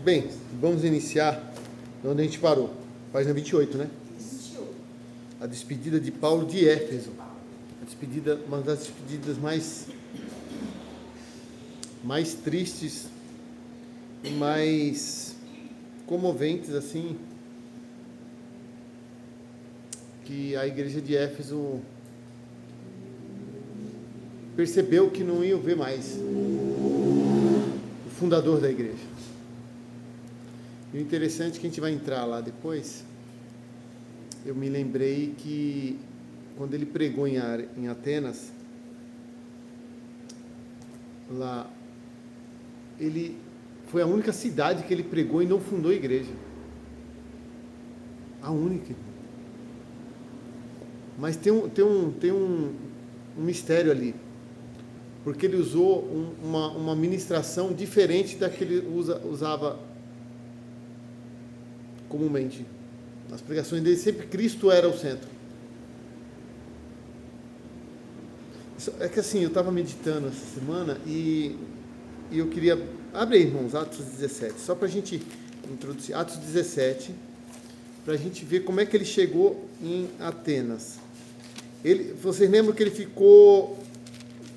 Bem, vamos iniciar onde a gente parou. Página 28, né? A despedida de Paulo de Éfeso. A despedida, uma das despedidas mais tristes e mais comoventes, assim, que a igreja de Éfeso percebeu que não ia ver mais o fundador da igreja. E o interessante é que a gente vai entrar lá depois. Eu me lembrei que quando ele pregou em Atenas, lá, ele foi a única cidade que ele pregou e não fundou a igreja. A única. Mas tem um mistério ali, porque ele usou uma ministração diferente da que ele usava comumente. Nas pregações dele, sempre Cristo era o centro. É que assim, eu estava meditando essa semana e eu queria... Abre aí, irmãos, Atos 17, só para a gente introduzir. Atos 17, para a gente ver como é que ele chegou em Atenas. Vocês lembram que ele ficou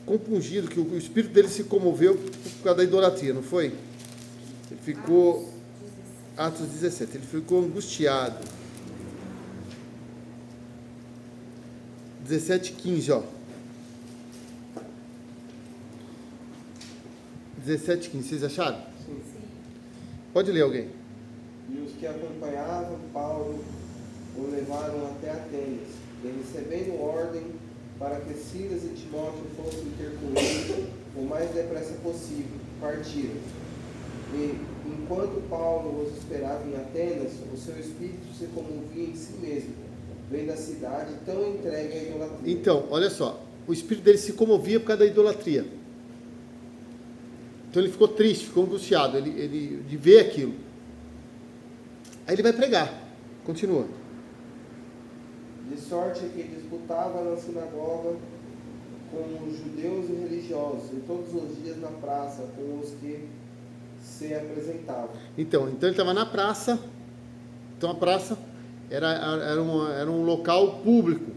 compungido, que o espírito dele se comoveu por causa da idolatria, não foi? Ele ficou... Atos 17, ele ficou angustiado. 17:15, ó. 17:15, vocês acharam? Sim. Pode ler alguém. E os que acompanhavam Paulo o levaram até Atenas, e recebendo ordem para que Silas e Timóteo fossem ter com ele o mais depressa possível, partiram. E, enquanto Paulo os esperava em Atenas, o seu espírito se comovia em si mesmo, vendo a cidade tão entregue à idolatria. Então, olha só, o espírito dele se comovia por causa da idolatria. Então ele ficou triste, ficou angustiado, ele de ver aquilo. Aí ele vai pregar, continua. De sorte que disputava na sinagoga com os judeus e religiosos, e todos os dias na praça com os que se apresentavam. Então ele estava na praça. Então a praça era um local público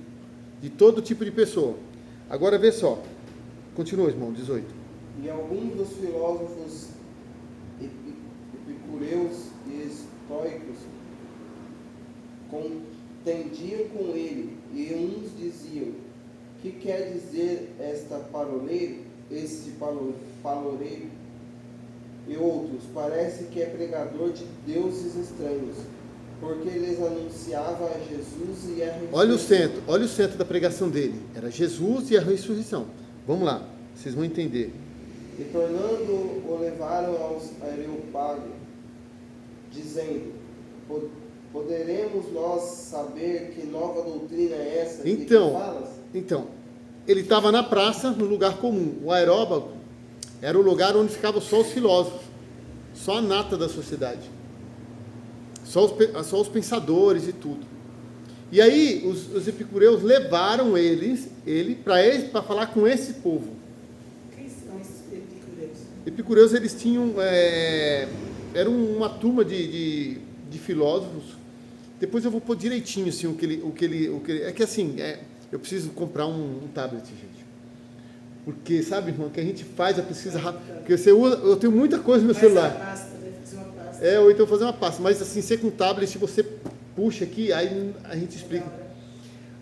de todo tipo de pessoa. Agora vê só, continua, irmão, 18. E alguns dos filósofos epicureus e estoicos contendiam com ele, e uns diziam: que quer dizer este paloreiro? E outros: parece que é pregador de deuses estranhos, porque lhes anunciava a Jesus e a ressurreição. Olha o centro da pregação dele, era Jesus e a ressurreição. Vamos lá, vocês vão entender. E tornando, o levaram aos Areópago, dizendo: poderemos nós saber que nova doutrina é essa de que falas? Então, ele estava na praça, no lugar comum. O Areópago era o lugar onde ficavam só os filósofos, só a nata da sociedade, só os pensadores e tudo. E aí os epicureus levaram ele para falar com esse povo. Quem são esses epicureus? Epicureus, eles tinham, era uma turma de filósofos. Depois eu vou pôr direitinho assim, o que ele é que assim, eu preciso comprar um tablet, gente. Porque, sabe, irmão, que a gente faz a pesquisa rápida. Porque você usa, eu tenho muita coisa no meu celular. Deve fazer uma pasta. Ou então fazer uma pasta. Mas assim, você com o tablet, se você puxa aqui, aí a gente explica.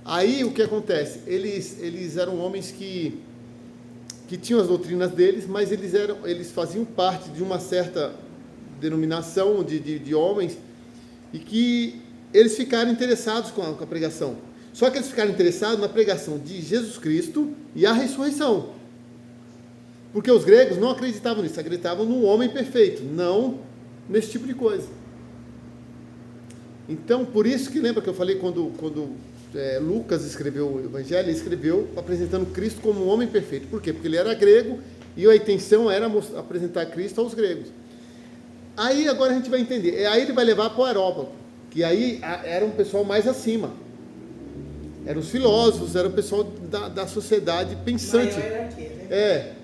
Aí o que acontece? Eles eram homens que tinham as doutrinas deles, mas eles faziam parte de uma certa denominação de homens, e que eles ficaram interessados com a pregação. Só que eles ficaram interessados na pregação de Jesus Cristo e a ressurreição. Porque os gregos não acreditavam nisso, acreditavam no homem perfeito, não nesse tipo de coisa. Então, por isso que lembra que eu falei quando Lucas escreveu o Evangelho, ele escreveu apresentando Cristo como um homem perfeito. Por quê? Porque ele era grego e a intenção era apresentar Cristo aos gregos. Aí agora a gente vai entender. Aí ele vai levar para o Areópago, que aí era um pessoal mais acima. Eram os filósofos, era o pessoal da sociedade pensante. Maior hierarquia, né?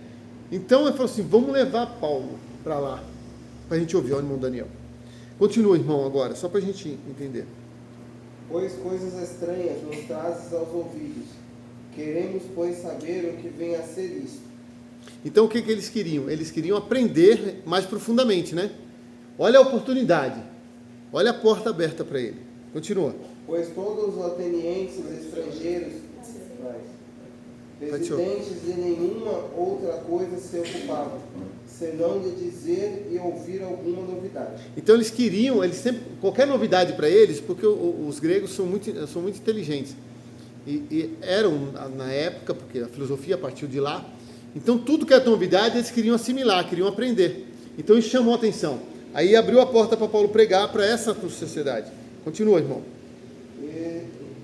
Então ele falou assim: vamos levar Paulo para lá. para a gente ouvir, ó, irmão Daniel. Continua, irmão, agora, só para a gente entender. Pois coisas estranhas nos trazes aos ouvidos. Queremos, pois, saber o que vem a ser isto. Então, o que eles queriam? Eles queriam aprender mais profundamente, né? Olha a oportunidade. Olha a porta aberta para ele. Continua. Pois todos os atenienses estrangeiros, residentes de nenhuma outra coisa se ocupavam, senão de dizer e ouvir alguma novidade. Então eles queriam, qualquer novidade para eles, porque os gregos são muito inteligentes. E eram, na época, porque a filosofia partiu de lá, então tudo que é novidade eles queriam assimilar, queriam aprender. Então isso chamou a atenção. Aí abriu a porta para Paulo pregar para essa sociedade. Continua, irmão. E,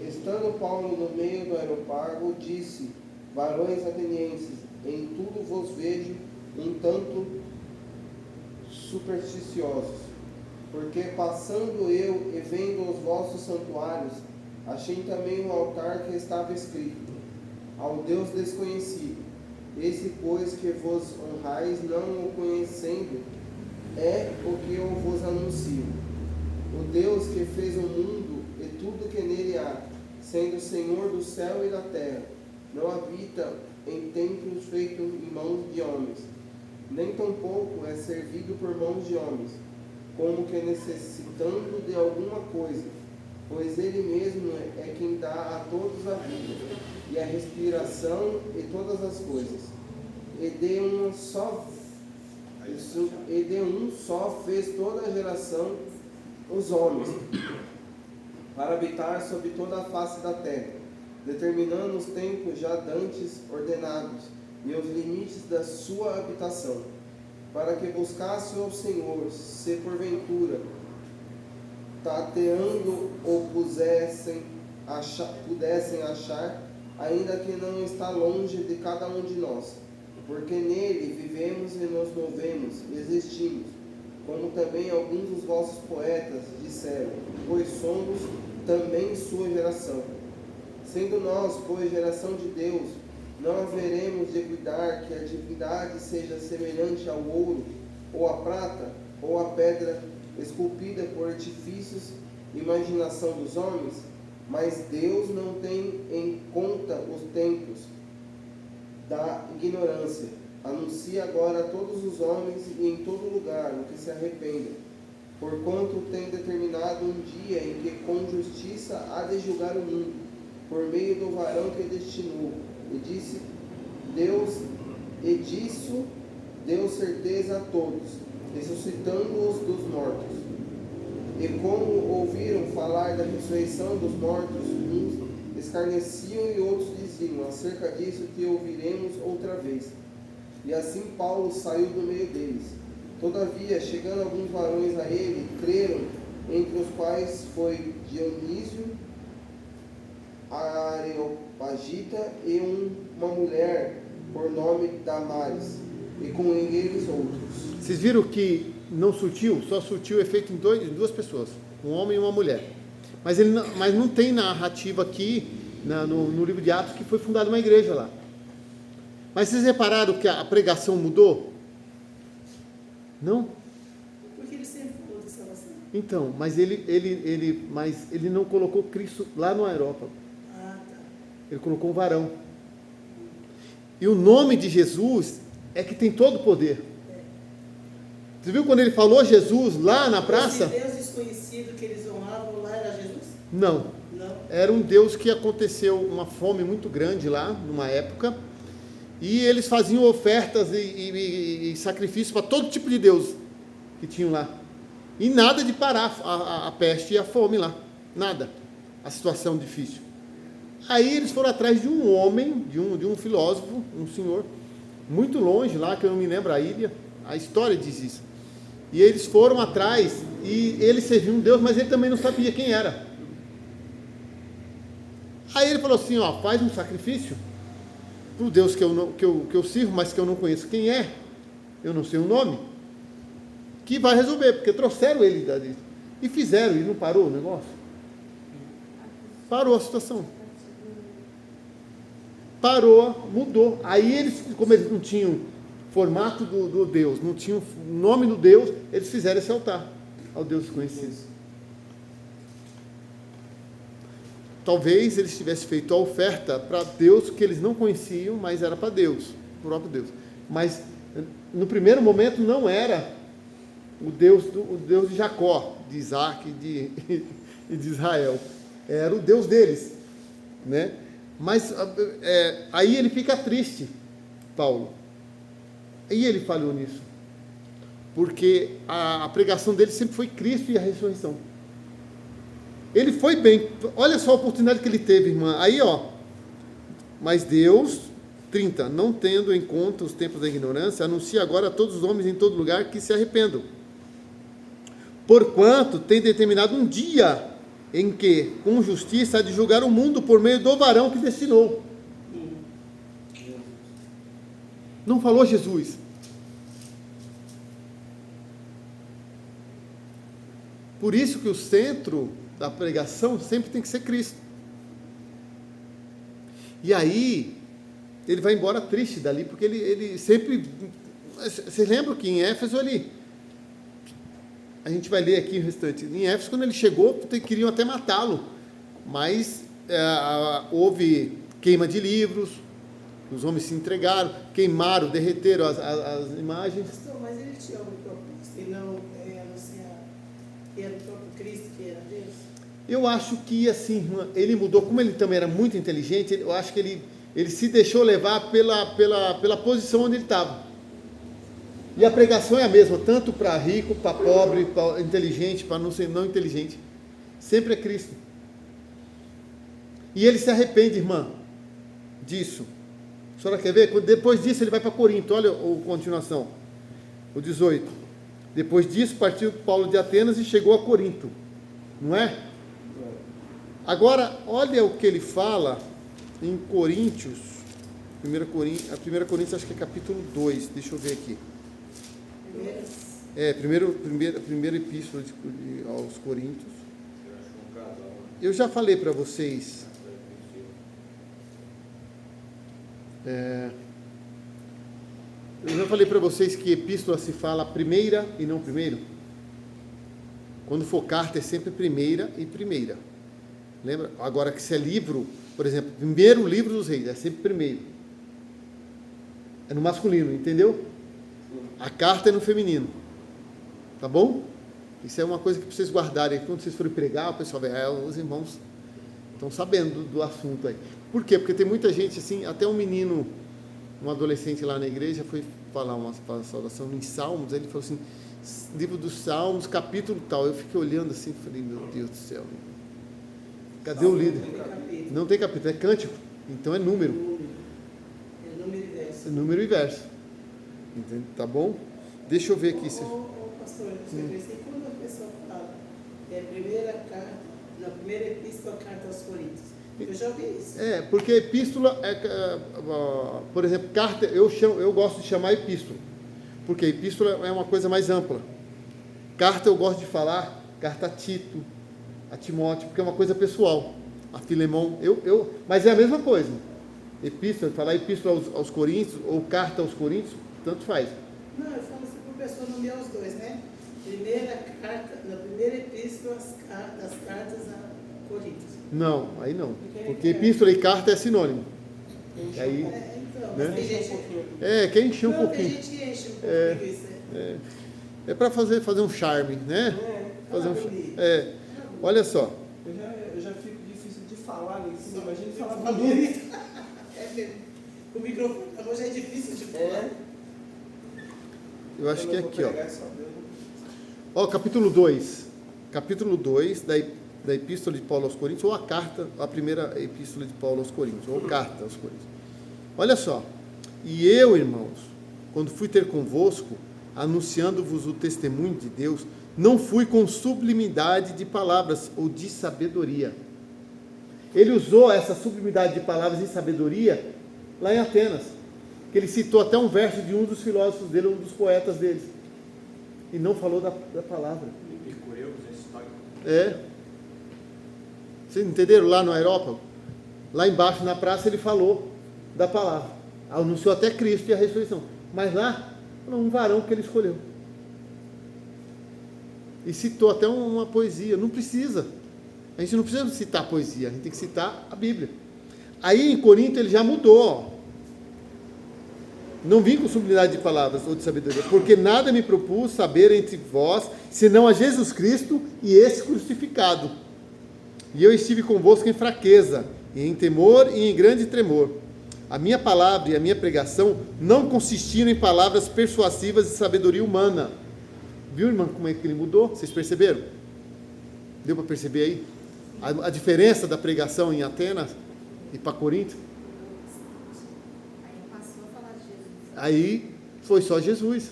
estando Paulo no meio do aeropago, disse: varões atenienses, em tudo vos vejo um tanto supersticiosos, porque passando eu e vendo os vossos santuários, achei também um altar que estava escrito: ao Deus desconhecido. Esse, pois, que vos honrais, não o conhecendo, é o que eu vos anuncio. O Deus que fez o mundo e tudo que nele há, sendo Senhor do céu e da terra, não habita em templos feitos em mãos de homens, nem tampouco é servido por mãos de homens, como que necessitando de alguma coisa, pois ele mesmo é quem dá a todos a vida, e a respiração e todas as coisas. E de um só fez toda a geração, os homens, para habitar sobre toda a face da terra, determinando os tempos já dantes ordenados e os limites da sua habitação, para que buscasse o Senhor, se porventura tateando ou pudessem achar, ainda que não está longe de cada um de nós, porque nele vivemos e nos movemos e existimos, como também alguns dos vossos poetas disseram, pois somos também sua geração. Sendo nós, pois, geração de Deus, não haveremos de cuidar que a divindade seja semelhante ao ouro, ou à prata, ou à pedra esculpida por artifícios, imaginação dos homens? Mas Deus não tem em conta os tempos da ignorância. Anuncia agora a todos os homens e em todo lugar o que se arrependam, porquanto tem determinado um dia em que com justiça há de julgar o mundo, por meio do varão que destinou, e disso deu certeza a todos, ressuscitando-os dos mortos. E como ouviram falar da ressurreição dos mortos, uns escarneciam e outros diziam: acerca disso te ouviremos outra vez. E assim Paulo saiu do meio deles. Todavia, chegando alguns varões a ele, creram, entre os quais foi Dionísio, Areopagita e uma mulher por nome Damaris, e com eles outros. Vocês viram que não surtiu, só surtiu efeito em duas pessoas, um homem e uma mulher. Mas não tem narrativa aqui no livro de Atos que foi fundada uma igreja lá. Mas vocês repararam que a pregação mudou? Não? Porque ele sempre falou de salvação. Então, mas ele não colocou Cristo lá no aerópago. Ah, tá. Ele colocou um varão. E o nome de Jesus é que tem todo o poder. Você viu quando ele falou Jesus lá na praça? Esse Deus desconhecido que eles honravam lá era Jesus? Não. Não. Era um Deus que aconteceu uma fome muito grande lá, numa época, e eles faziam ofertas e sacrifícios para todo tipo de Deus que tinham lá. E nada de parar a peste e a fome lá. Nada. A situação difícil. Aí eles foram atrás de um homem, de um filósofo, um senhor, muito longe lá, que eu não me lembro a ilha. A história diz isso. E eles foram atrás, e ele servia um Deus, mas ele também não sabia quem era. Aí ele falou assim, ó, faz um sacrifício para o Deus que eu sirvo, mas que eu não conheço quem é, eu não sei o nome, que vai resolver, porque trouxeram ele dali. E fizeram, e não parou o negócio? Parou a situação. Parou, mudou. Aí eles, como eles não tinham formato do Deus, não tinha o nome do Deus, eles fizeram esse altar ao Deus desconhecido. Talvez eles tivessem feito a oferta para Deus que eles não conheciam, mas era para Deus, o próprio Deus. Mas no primeiro momento não era o Deus de Jacó, de Isaac e de Israel. Era o Deus deles, né? Mas aí ele fica triste, Paulo. E ele falhou nisso. Porque a pregação dele sempre foi Cristo e a ressurreição. Ele foi bem. Olha só a oportunidade que ele teve, irmã. Aí, mas Deus, 30, não tendo em conta os tempos da ignorância, anuncia agora a todos os homens em todo lugar que se arrependam. Porquanto tem determinado um dia em que, com justiça, há de julgar o mundo por meio do varão que destinou. Não falou Jesus. Por isso que o centro da pregação sempre tem que ser Cristo. E aí, ele vai embora triste dali, porque ele sempre... Vocês lembram que em Éfeso ali... A gente vai ler aqui o restante. Em Éfeso, quando ele chegou, queriam até matá-lo. Mas houve queima de livros, os homens se entregaram, queimaram, derreteram as imagens. Pastor, mas ele tinha algum propósito e não anunciar que era o próprio Cristo, que era Deus? Eu acho que, assim, ele mudou, como ele também era muito inteligente, eu acho que ele se deixou levar pela posição onde ele estava. E a pregação é a mesma, tanto para rico, para pobre, para inteligente, para não inteligente. Sempre é Cristo. E ele se arrepende, irmã, disso. A senhora quer ver? Depois disso ele vai para Corinto, olha a continuação, o 18. Depois disso partiu Paulo de Atenas e chegou a Corinto, não é? Agora, olha o que ele fala em Coríntios, 1 Coríntios, acho que é capítulo 2, deixa eu ver aqui. Primeira epístola aos Coríntios. Eu já falei para vocês. Eu já falei para vocês que epístola se fala primeira e não primeiro. Quando for carta é sempre primeira e primeira. Lembra? Agora que se é livro, por exemplo, primeiro livro dos reis, é sempre primeiro. É no masculino, entendeu? A carta é no feminino. Tá bom? Isso é uma coisa que vocês guardarem. Quando vocês forem pregar, o pessoal vai, os irmãos estão sabendo do assunto aí. Por quê? Porque tem muita gente assim, até um menino, um adolescente lá na igreja, foi falar uma saudação em Salmos, ele falou assim, livro dos Salmos, capítulo tal. Eu fiquei olhando assim, falei, meu Deus do céu. Cadê o líder? Não tem capítulo, é cântico. Então é número. É número e verso. É número e verso. Entende? Tá bom? Deixa eu ver aqui. Pastor, quando a pessoa fala primeira epístola, carta aos Coríntios, eu já ouvi isso. Porque epístola por exemplo, carta, eu gosto de chamar epístola, porque epístola é uma coisa mais ampla. Carta eu gosto de falar, carta a Tito, a Timóteo, porque é uma coisa pessoal. A Filemão, mas é a mesma coisa. Epístola, falar epístola aos Coríntios, ou carta aos Coríntios, tanto faz. Não, eu falo assim para a pessoa nomear os dois, né? Na primeira epístola, das cartas a Coríntios. Não, aí não. Porque epístola e carta é sinônimo. Aí, então, né? Tem gente... quer encher um pouquinho. Tem gente que enche um pouquinho isso. É para fazer um charme, né? Olha só. Eu já fico difícil de falar nisso. Imagina falar bonito. O microfone já é difícil de falar. Eu acho que é aqui, ó. Capítulo 2. Capítulo 2 da Epístola de Paulo aos Coríntios, ou a carta, a primeira Epístola de Paulo aos Coríntios, ou carta aos Coríntios. Olha só. E eu, irmãos, quando fui ter convosco, anunciando-vos o testemunho de Deus, não fui com sublimidade de palavras ou de sabedoria. Ele usou essa sublimidade de palavras e sabedoria lá em Atenas, que ele citou até um verso de um dos filósofos dele, um dos poetas deles, e não falou da palavra. Vocês entenderam? Lá no aerópago, lá embaixo na praça ele falou da palavra, anunciou até Cristo e a ressurreição, Mas lá, um varão que ele escolheu. E citou até uma poesia. Não precisa. A gente não precisa citar poesia, a gente tem que citar a Bíblia. Aí em Corinto ele já mudou. Ó. Não vim com sublimidade de palavras ou de sabedoria, porque nada me propus saber entre vós, senão a Jesus Cristo e esse crucificado. E eu estive convosco em fraqueza, e em temor e em grande tremor. A minha palavra e a minha pregação não consistiram em palavras persuasivas de sabedoria humana. Viu, irmã, como é que ele mudou? Vocês perceberam? Deu para perceber aí? A diferença da pregação em Atenas e para Corinto? Aí passou a falar de Jesus. Aí foi só Jesus.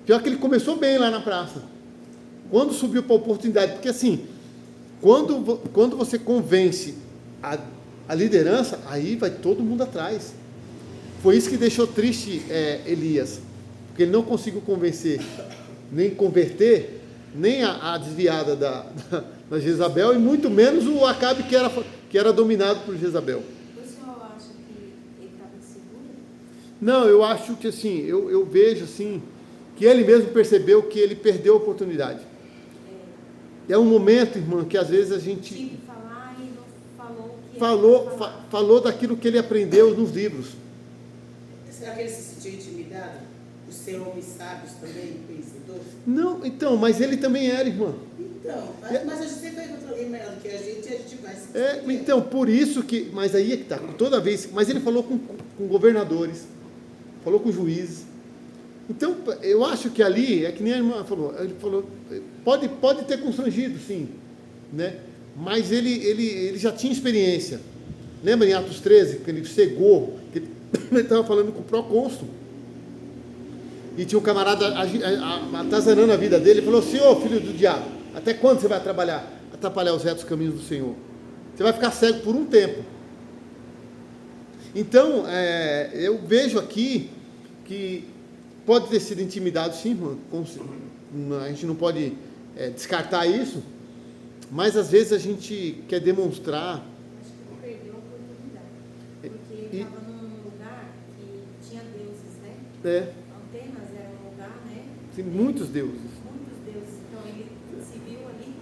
Pior que ele começou bem lá na praça. Quando subiu para a oportunidade, porque assim, quando você convence a liderança, aí vai todo mundo atrás. Foi isso que deixou triste Elias, porque ele não conseguiu convencer, nem converter, nem a desviada da Jezabel, e muito menos o Acabe que era dominado por Jezabel. O senhor acha que ele estava inseguro? Não, eu acho que assim, eu vejo assim, que ele mesmo percebeu que ele perdeu a oportunidade. É um momento, irmã, que às vezes a gente Tive que falar e não falou o que falou daquilo que ele aprendeu nos livros. Será que ele se sentiu intimidado? Por ser homens sábios também, pensadores? Não, então, mas ele também era, irmã. Então, mas a gente sempre vai encontrar alguém melhor do que a gente vai se sentir. Então, por isso que, mas aí é que está, toda vez, mas ele falou com governadores, falou com juízes. Então, eu acho que ali, é que nem a irmã falou, ele falou, pode ter constrangido, sim, né? Mas ele já tinha experiência. Lembra em Atos 13, que ele cegou, que ele estava falando com o procônsul, e tinha um camarada atazanando a vida dele, ele falou, Senhor, filho do diabo, até quando você vai atrapalhar os retos caminhos do Senhor? Você vai ficar cego por um tempo. Então, eu vejo aqui que pode ter sido intimidado, sim, irmão. A gente não pode descartar isso, mas às vezes a gente quer demonstrar. Acho que ele perdeu a oportunidade. Porque ele estava num lugar que tinha deuses, né? Atenas era um lugar, né? Tem muitos deuses. Muitos deuses. Então ele se viu ali,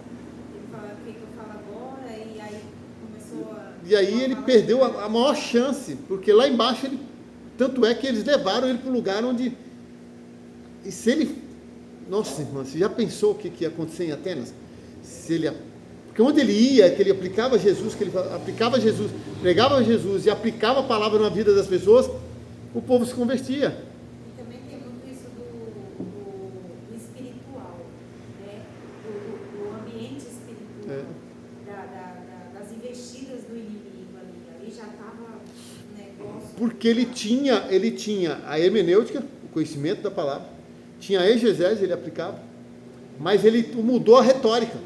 ele fala, o que eu falo agora? E aí começou a. E aí ele perdeu a maior chance, porque lá embaixo tanto é que eles levaram ele para um lugar onde. E se ele. Nossa, irmã, você já pensou o que ia acontecer em Atenas? Porque onde ele ia, que ele aplicava Jesus, pregava Jesus e aplicava a palavra na vida das pessoas, o povo se convertia. E também tem muito isso do espiritual, né? Do ambiente espiritual, das investidas do inimigo ali. Ali já estava um negócio. Porque ele tinha a hermenêutica, o conhecimento da palavra, tinha a exegese, ele aplicava, mas ele mudou a retórica.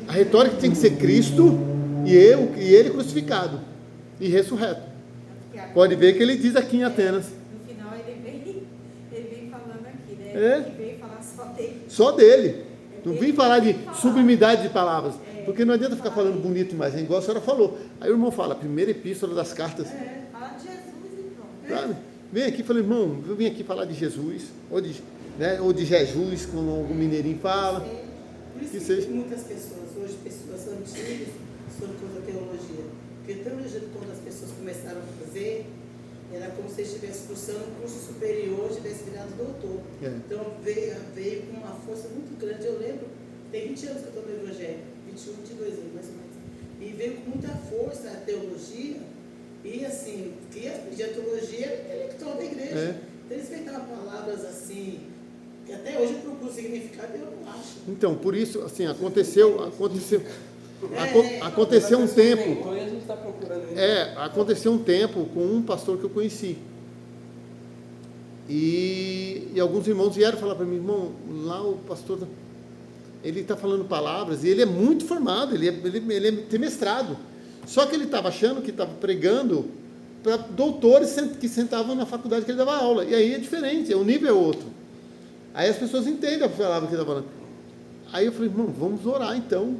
A retórica tem que ser Cristo e ele crucificado e ressurreto. Pode ver que ele diz aqui em Atenas. No final ele vem falando aqui, né? Ele veio falar só dele. Só dele. Não vim falar de sublimidade de palavras. Porque não adianta ficar falando bonito demais, igual a senhora falou. Aí o irmão fala, a primeira epístola das cartas. Fala de Jesus e pronto. Sabe? Vem aqui e fala, irmão, eu vim aqui falar de Jesus, ou de Jesus, como o mineirinho fala. Por isso que muitas pessoas, hoje, pessoas antigas, sobre toda a teologia. Porque tão jeito quando as pessoas começaram a fazer, era como se estivesse cursando um curso superior, tivesse virado doutor. Então veio com uma força muito grande. Eu lembro, tem 20 anos que eu estou no Evangelho, 21, 22 anos mais ou menos. E veio com muita força a teologia, e assim, que a teologia era intelectual da igreja. Então eles inventavam palavras assim, que até hoje eu procuro significado e eu não acho. Então, por isso, assim, aconteceu um tempo. Aconteceu um tempo com um pastor que eu conheci. E alguns irmãos vieram falar para mim, irmão, lá o pastor, ele está falando palavras, e ele é muito formado, ele tem mestrado. Só que ele estava achando que estava pregando para doutores que sentavam na faculdade que ele dava aula. E aí é diferente, o nível é outro. Aí as pessoas entendem a palavra que ele está falando. Aí eu falei, irmão, vamos orar então,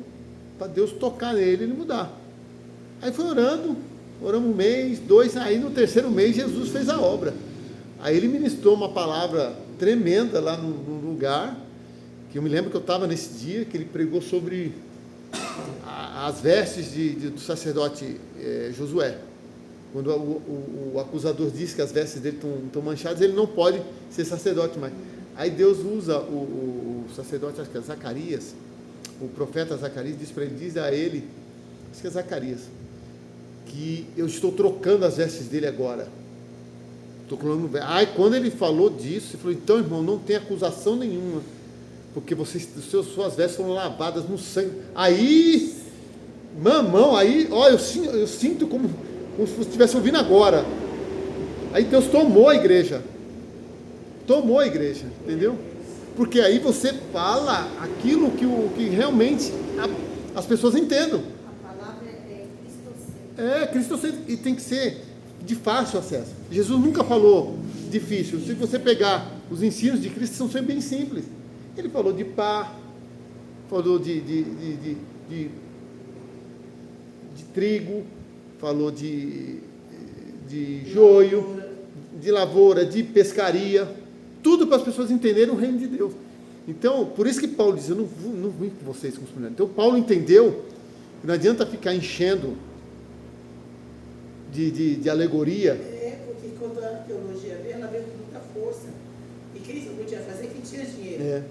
para Deus tocar nele e ele mudar. Aí foi orando, Oramos 1 mês, 2, aí no terceiro mês Jesus fez a obra. Aí ele ministrou uma palavra tremenda lá no lugar, que eu me lembro que eu estava nesse dia, que ele pregou sobre as vestes do sacerdote Josué. Quando o acusador diz que as vestes dele estão manchadas, ele não pode ser sacerdote mais. Aí Deus usa o sacerdote, acho que é Zacarias, o profeta Zacarias, diz a ele, acho que é Zacarias, que eu estou trocando as vestes dele agora. Estou colocando. Aí quando ele falou disso, ele falou, então irmão, não tem acusação nenhuma, porque suas vestes foram lavadas no sangue. Aí, mamão, aí, ó, eu sinto como se você estivesse ouvindo agora. Aí Deus tomou a igreja, entendeu? Porque aí você fala aquilo que realmente as pessoas entendam. A palavra é cristocêntrica. Cristocêntrico, e tem que ser de fácil acesso. Jesus nunca falou difícil. Se você pegar os ensinos de Cristo, são sempre bem simples. Ele falou de pá, falou de trigo, falou de joio, de lavoura, de pescaria, tudo para as pessoas entenderem o reino de Deus. Então, por isso que Paulo diz, eu não vim com vocês com os problemas. Então, Paulo entendeu que não adianta ficar enchendo de alegoria. Porque quando a teologia veio, ela veio com muita força. E Cristo podia fazer quem tinha dinheiro.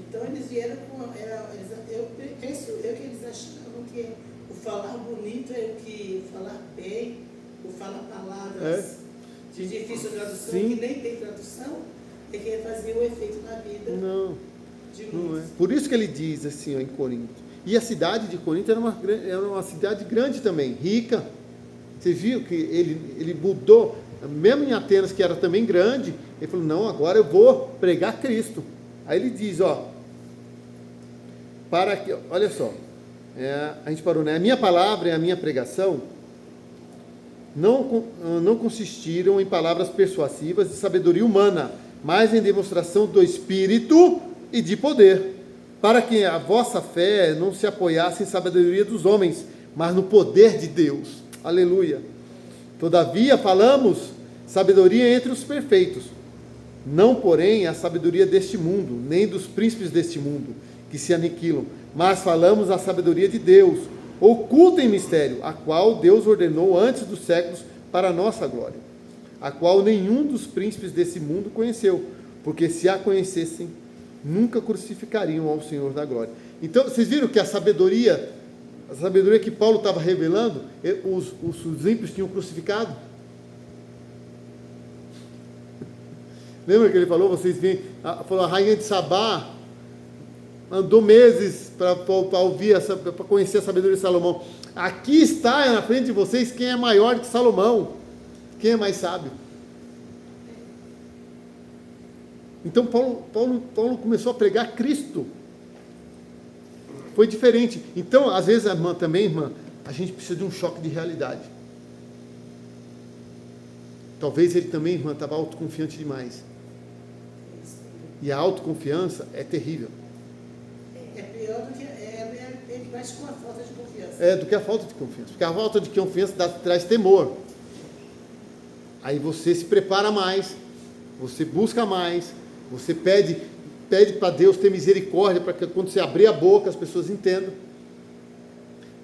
Então, eles vieram com... eu penso que eles achavam que o falar bonito é o que falar bem, o falar palavras de difícil tradução, que nem tem tradução, é que fazia o efeito na vida de muitos. Não é. Por isso que ele diz assim, ó, em Corinto. E a cidade de Corinto era uma cidade grande também, rica. Você viu que ele mudou, mesmo em Atenas, que era também grande, ele falou, não, agora eu vou pregar Cristo. Aí ele diz, ó, para que, olha só, a gente parou, né? A minha palavra e a minha pregação não consistiram em palavras persuasivas de sabedoria humana, mas em demonstração do Espírito e de poder, para que a vossa fé não se apoiasse em sabedoria dos homens, mas no poder de Deus. Aleluia. Todavia falamos sabedoria entre os perfeitos, não porém a sabedoria deste mundo, nem dos príncipes deste mundo, que se aniquilam, mas falamos a sabedoria de Deus, oculta em mistério, a qual Deus ordenou antes dos séculos para a nossa glória, a qual nenhum dos príncipes desse mundo conheceu, porque se a conhecessem, nunca crucificariam ao Senhor da glória. Então, vocês viram que a sabedoria que Paulo estava revelando, os ímpios tinham crucificado? Lembra que ele falou, vocês veem, falou, a rainha de Sabá andou meses para ouvir, para conhecer a sabedoria de Salomão. Aqui está na frente de vocês quem é maior que Salomão, quem é mais sábio. Então Paulo começou a pregar Cristo. Foi diferente. Então, às vezes, irmã, a gente precisa de um choque de realidade. Talvez ele também, irmã, estava autoconfiante demais. E a autoconfiança é terrível. É pior do que mais com a falta de confiança. Do que a falta de confiança. Porque a falta de confiança traz temor. Aí você se prepara mais, você busca mais, você pede para Deus ter misericórdia, para que quando você abrir a boca as pessoas entendam.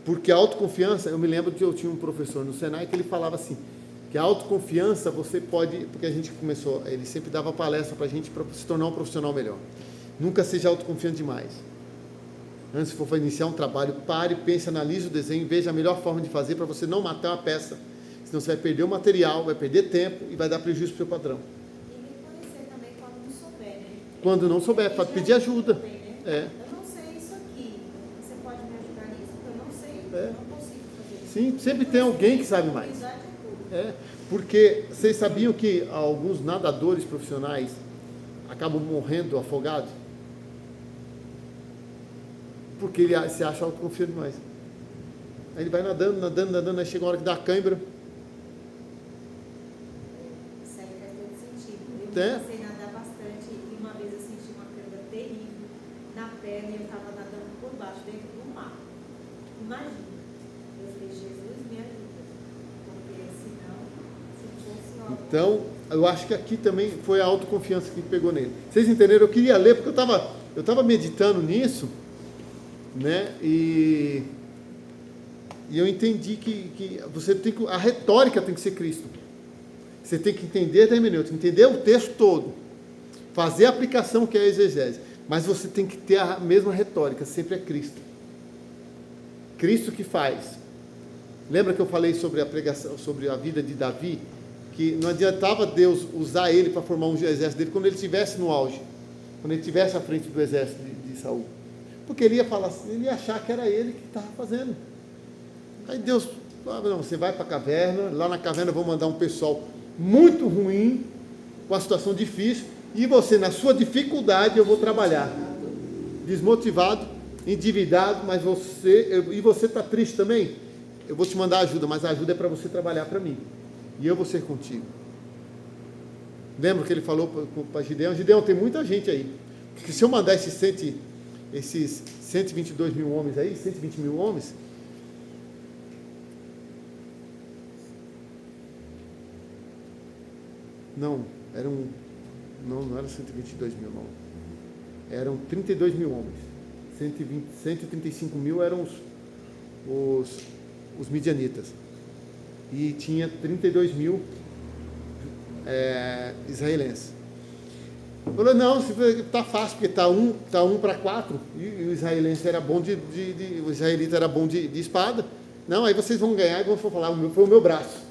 Porque a autoconfiança, eu me lembro que eu tinha um professor no Senai que ele falava assim, que a autoconfiança você pode, porque a gente começou, ele sempre dava palestra para a gente para se tornar um profissional melhor. Nunca seja autoconfiante demais. Antes, se for iniciar um trabalho, pare, pense, analise o desenho, veja a melhor forma de fazer para você não matar uma peça. Senão você vai perder o material, vai perder tempo e vai dar prejuízo para o seu patrão. E reconhecer também quando não souber, né? Quando não souber, pode pedir ajuda. Também, né? Eu não sei isso aqui, você pode me ajudar nisso? Eu não sei, eu não consigo fazer isso. Sim, sempre tem alguém que sabe mais. Porque vocês sabiam que alguns nadadores profissionais acabam morrendo afogados? Porque ele se acha autoconfiante demais. Aí ele vai nadando, aí chega uma hora que dá a cãibra. Isso aí faz todo sentido. Eu comecei a nadar bastante e uma vez eu senti uma cãibra terrível na perna e eu estava nadando por baixo, dentro do mar. Imagina. Eu falei, Jesus, me ajuda. Então, eu acho que aqui também foi a autoconfiança que pegou nele. Vocês entenderam? Eu queria ler, porque eu estava meditando nisso, né? E eu entendi que você tem que, a retórica tem que ser Cristo. Você tem que entender da hermenêutica, entender o texto todo, fazer a aplicação que é a exegese, mas você tem que ter a mesma retórica, sempre é Cristo. Cristo que faz. Lembra que eu falei sobre a pregação, sobre a vida de Davi? Que não adiantava Deus usar ele para formar um exército dele quando ele estivesse no auge, quando ele estivesse à frente do exército de Saul. Porque ele ia falar assim, ele ia achar que era ele que estava fazendo. Aí Deus falava, não, você vai para a caverna, lá na caverna eu vou mandar um pessoal muito ruim, com a situação difícil, e você, na sua dificuldade, eu vou trabalhar. Desmotivado, endividado, mas você está triste também? Eu vou te mandar ajuda, mas a ajuda é para você trabalhar para mim. E eu vou ser contigo. Lembra que ele falou para Gideão? Gideão, tem muita gente aí. Porque se eu mandar esses 122 mil homens aí, 120 mil homens, não eram 122 mil, não. Eram 32 mil homens. 135 mil eram os midianitas. E tinha 32 mil israelenses. Falou, não, está fácil, porque está um para 4, e o israelita era bom de espada. Não, aí vocês vão ganhar e vão falar, foi o meu braço.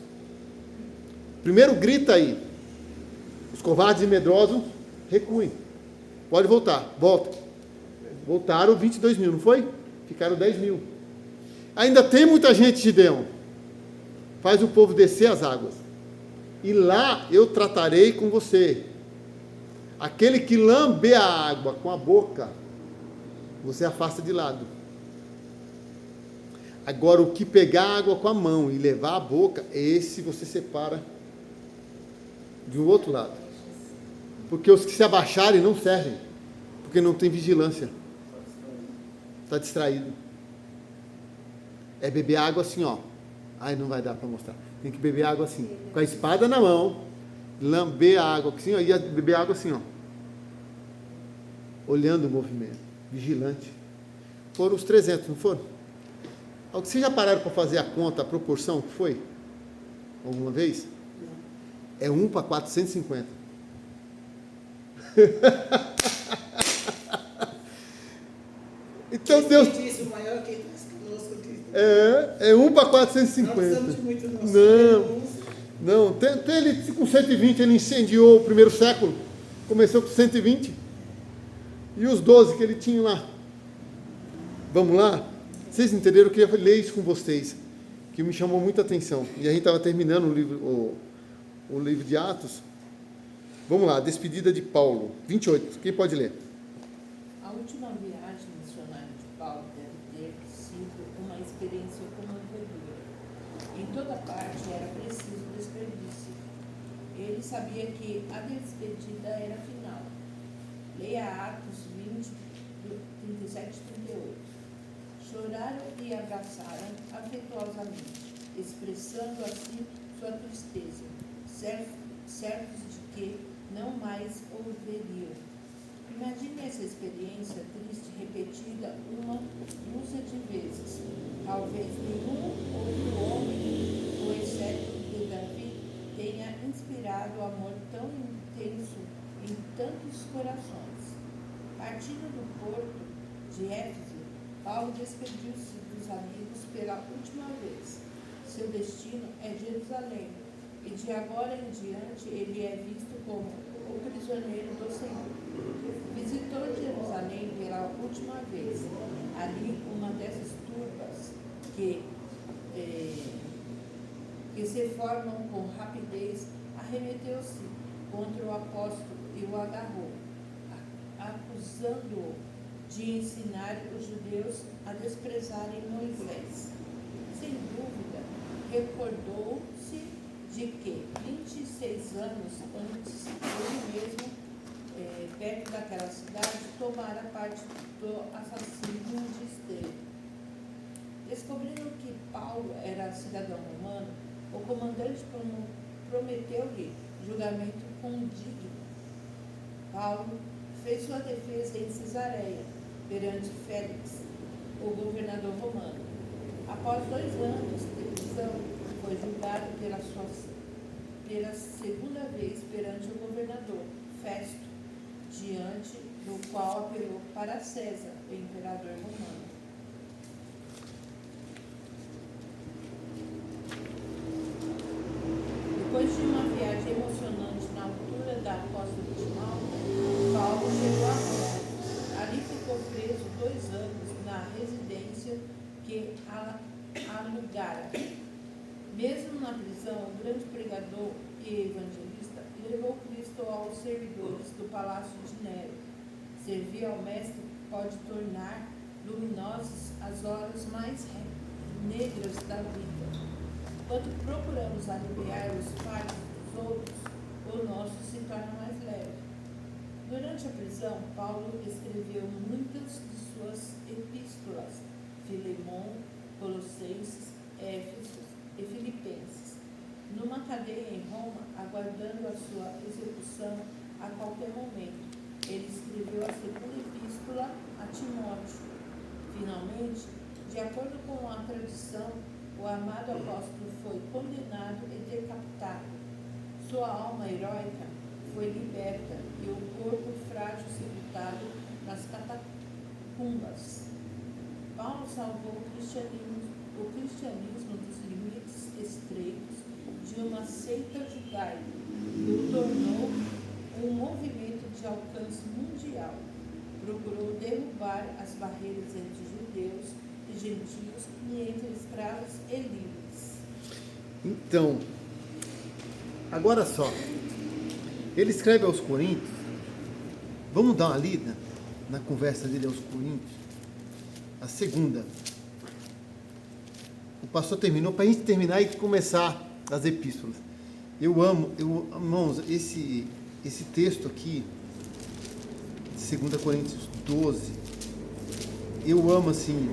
Primeiro grita aí. Os covardes e medrosos recuem. Pode voltar, volta. Voltaram 22 mil, não foi? Ficaram 10 mil. Ainda tem muita gente, Gideão. Faz o povo descer as águas. E lá eu tratarei com você. Aquele que lamber a água com a boca, você afasta de lado. Agora, o que pegar a água com a mão e levar a boca, esse você separa de um outro lado. Porque os que se abaixarem não servem. Porque não tem vigilância. Está distraído. É beber água assim, ó. Ai, não vai dar para mostrar. Tem que beber água assim. Com a espada na mão, lamber a água assim, ó, e beber água assim, ó. Olhando o movimento. Vigilante. Foram os 300, não foram? Vocês já pararam para fazer a conta, a proporção que foi? Alguma vez? É 1 para 450. Então Deus. O maior que está conosco, Cristo. É 1 para 450. Não precisamos de muito nosso. Não. Ele, com 120, ele incendiou o primeiro século. Começou com 120. E os 12 que ele tinha lá. Vamos lá? Vocês entenderam? Eu queria ler isso com vocês, que me chamou muita atenção. E a gente estava terminando o livro de Atos. Vamos lá, despedida de Paulo, 28. Quem pode ler? A última viagem missionária de Paulo deve ter sido uma experiência comovedora. Em toda parte era preciso desperdício. Ele sabia que a despedida era final. Leia Atos 20, 37 e 38. Choraram e abraçaram afetuosamente, expressando assim sua tristeza, certos de que não mais ouviriam. Imagine essa experiência triste repetida uma dúzia de vezes. Talvez nenhum outro homem, com exceto de Davi, tenha inspirado amor tão intenso em tantos corações. Partindo do porto de Éfeso, Paulo despediu-se dos amigos pela última vez. Seu destino é Jerusalém, e de agora em diante ele é visto como o prisioneiro do Senhor. Visitou Jerusalém pela última vez. Ali, uma dessas turbas que se formam com rapidez, arremeteu-se contra o apóstolo e o agarrou, acusando-o de ensinar os judeus a desprezarem Moisés. Sem dúvida, recordou-se de que 26 anos antes, ele mesmo, perto daquela cidade, tomara parte do assassínio de Estevão. Descobrindo que Paulo era cidadão romano, o comandante prometeu-lhe julgamento condigno. Paulo fez sua defesa em Cesareia, perante Félix, o governador romano. Após 2 anos de prisão, foi julgado pela segunda vez perante o governador, Festo, diante do qual apelou para César, o imperador romano. Depois de uma viagem emocionante na altura da costa de Malta, Paulo chegou a Roma. Ali ficou preso 2 anos na residência que alugara. Mesmo na prisão, o grande pregador e evangelista levou Cristo aos servidores do palácio de Nero. Servir ao mestre pode tornar luminosas as horas mais negras da vida. Quando procuramos aliviar os fardos dos outros, o nosso se torna mais leve. Durante a prisão, Paulo escreveu muitas de suas epístolas, Filemão, Colossenses, Éfeso e Filipenses. Numa cadeia em Roma, aguardando a sua execução a qualquer momento, ele escreveu a segunda epístola a Timóteo. Finalmente, de acordo com a tradição, o amado apóstolo foi condenado e decapitado. Sua alma heróica foi liberta e o corpo frágil sepultado nas catacumbas. Paulo salvou o cristianismo dos limites estreitos de uma seita judaica e o tornou um movimento de alcance mundial. Procurou derrubar as barreiras entre judeus e gentios e entre escravos e livres. Então, agora só, ele escreve aos Coríntios, vamos dar uma lida na conversa dele aos Coríntios, a segunda. O pastor terminou para a gente terminar e começar as epístolas. Irmãos, esse texto aqui, 2 Coríntios 12, eu amo assim.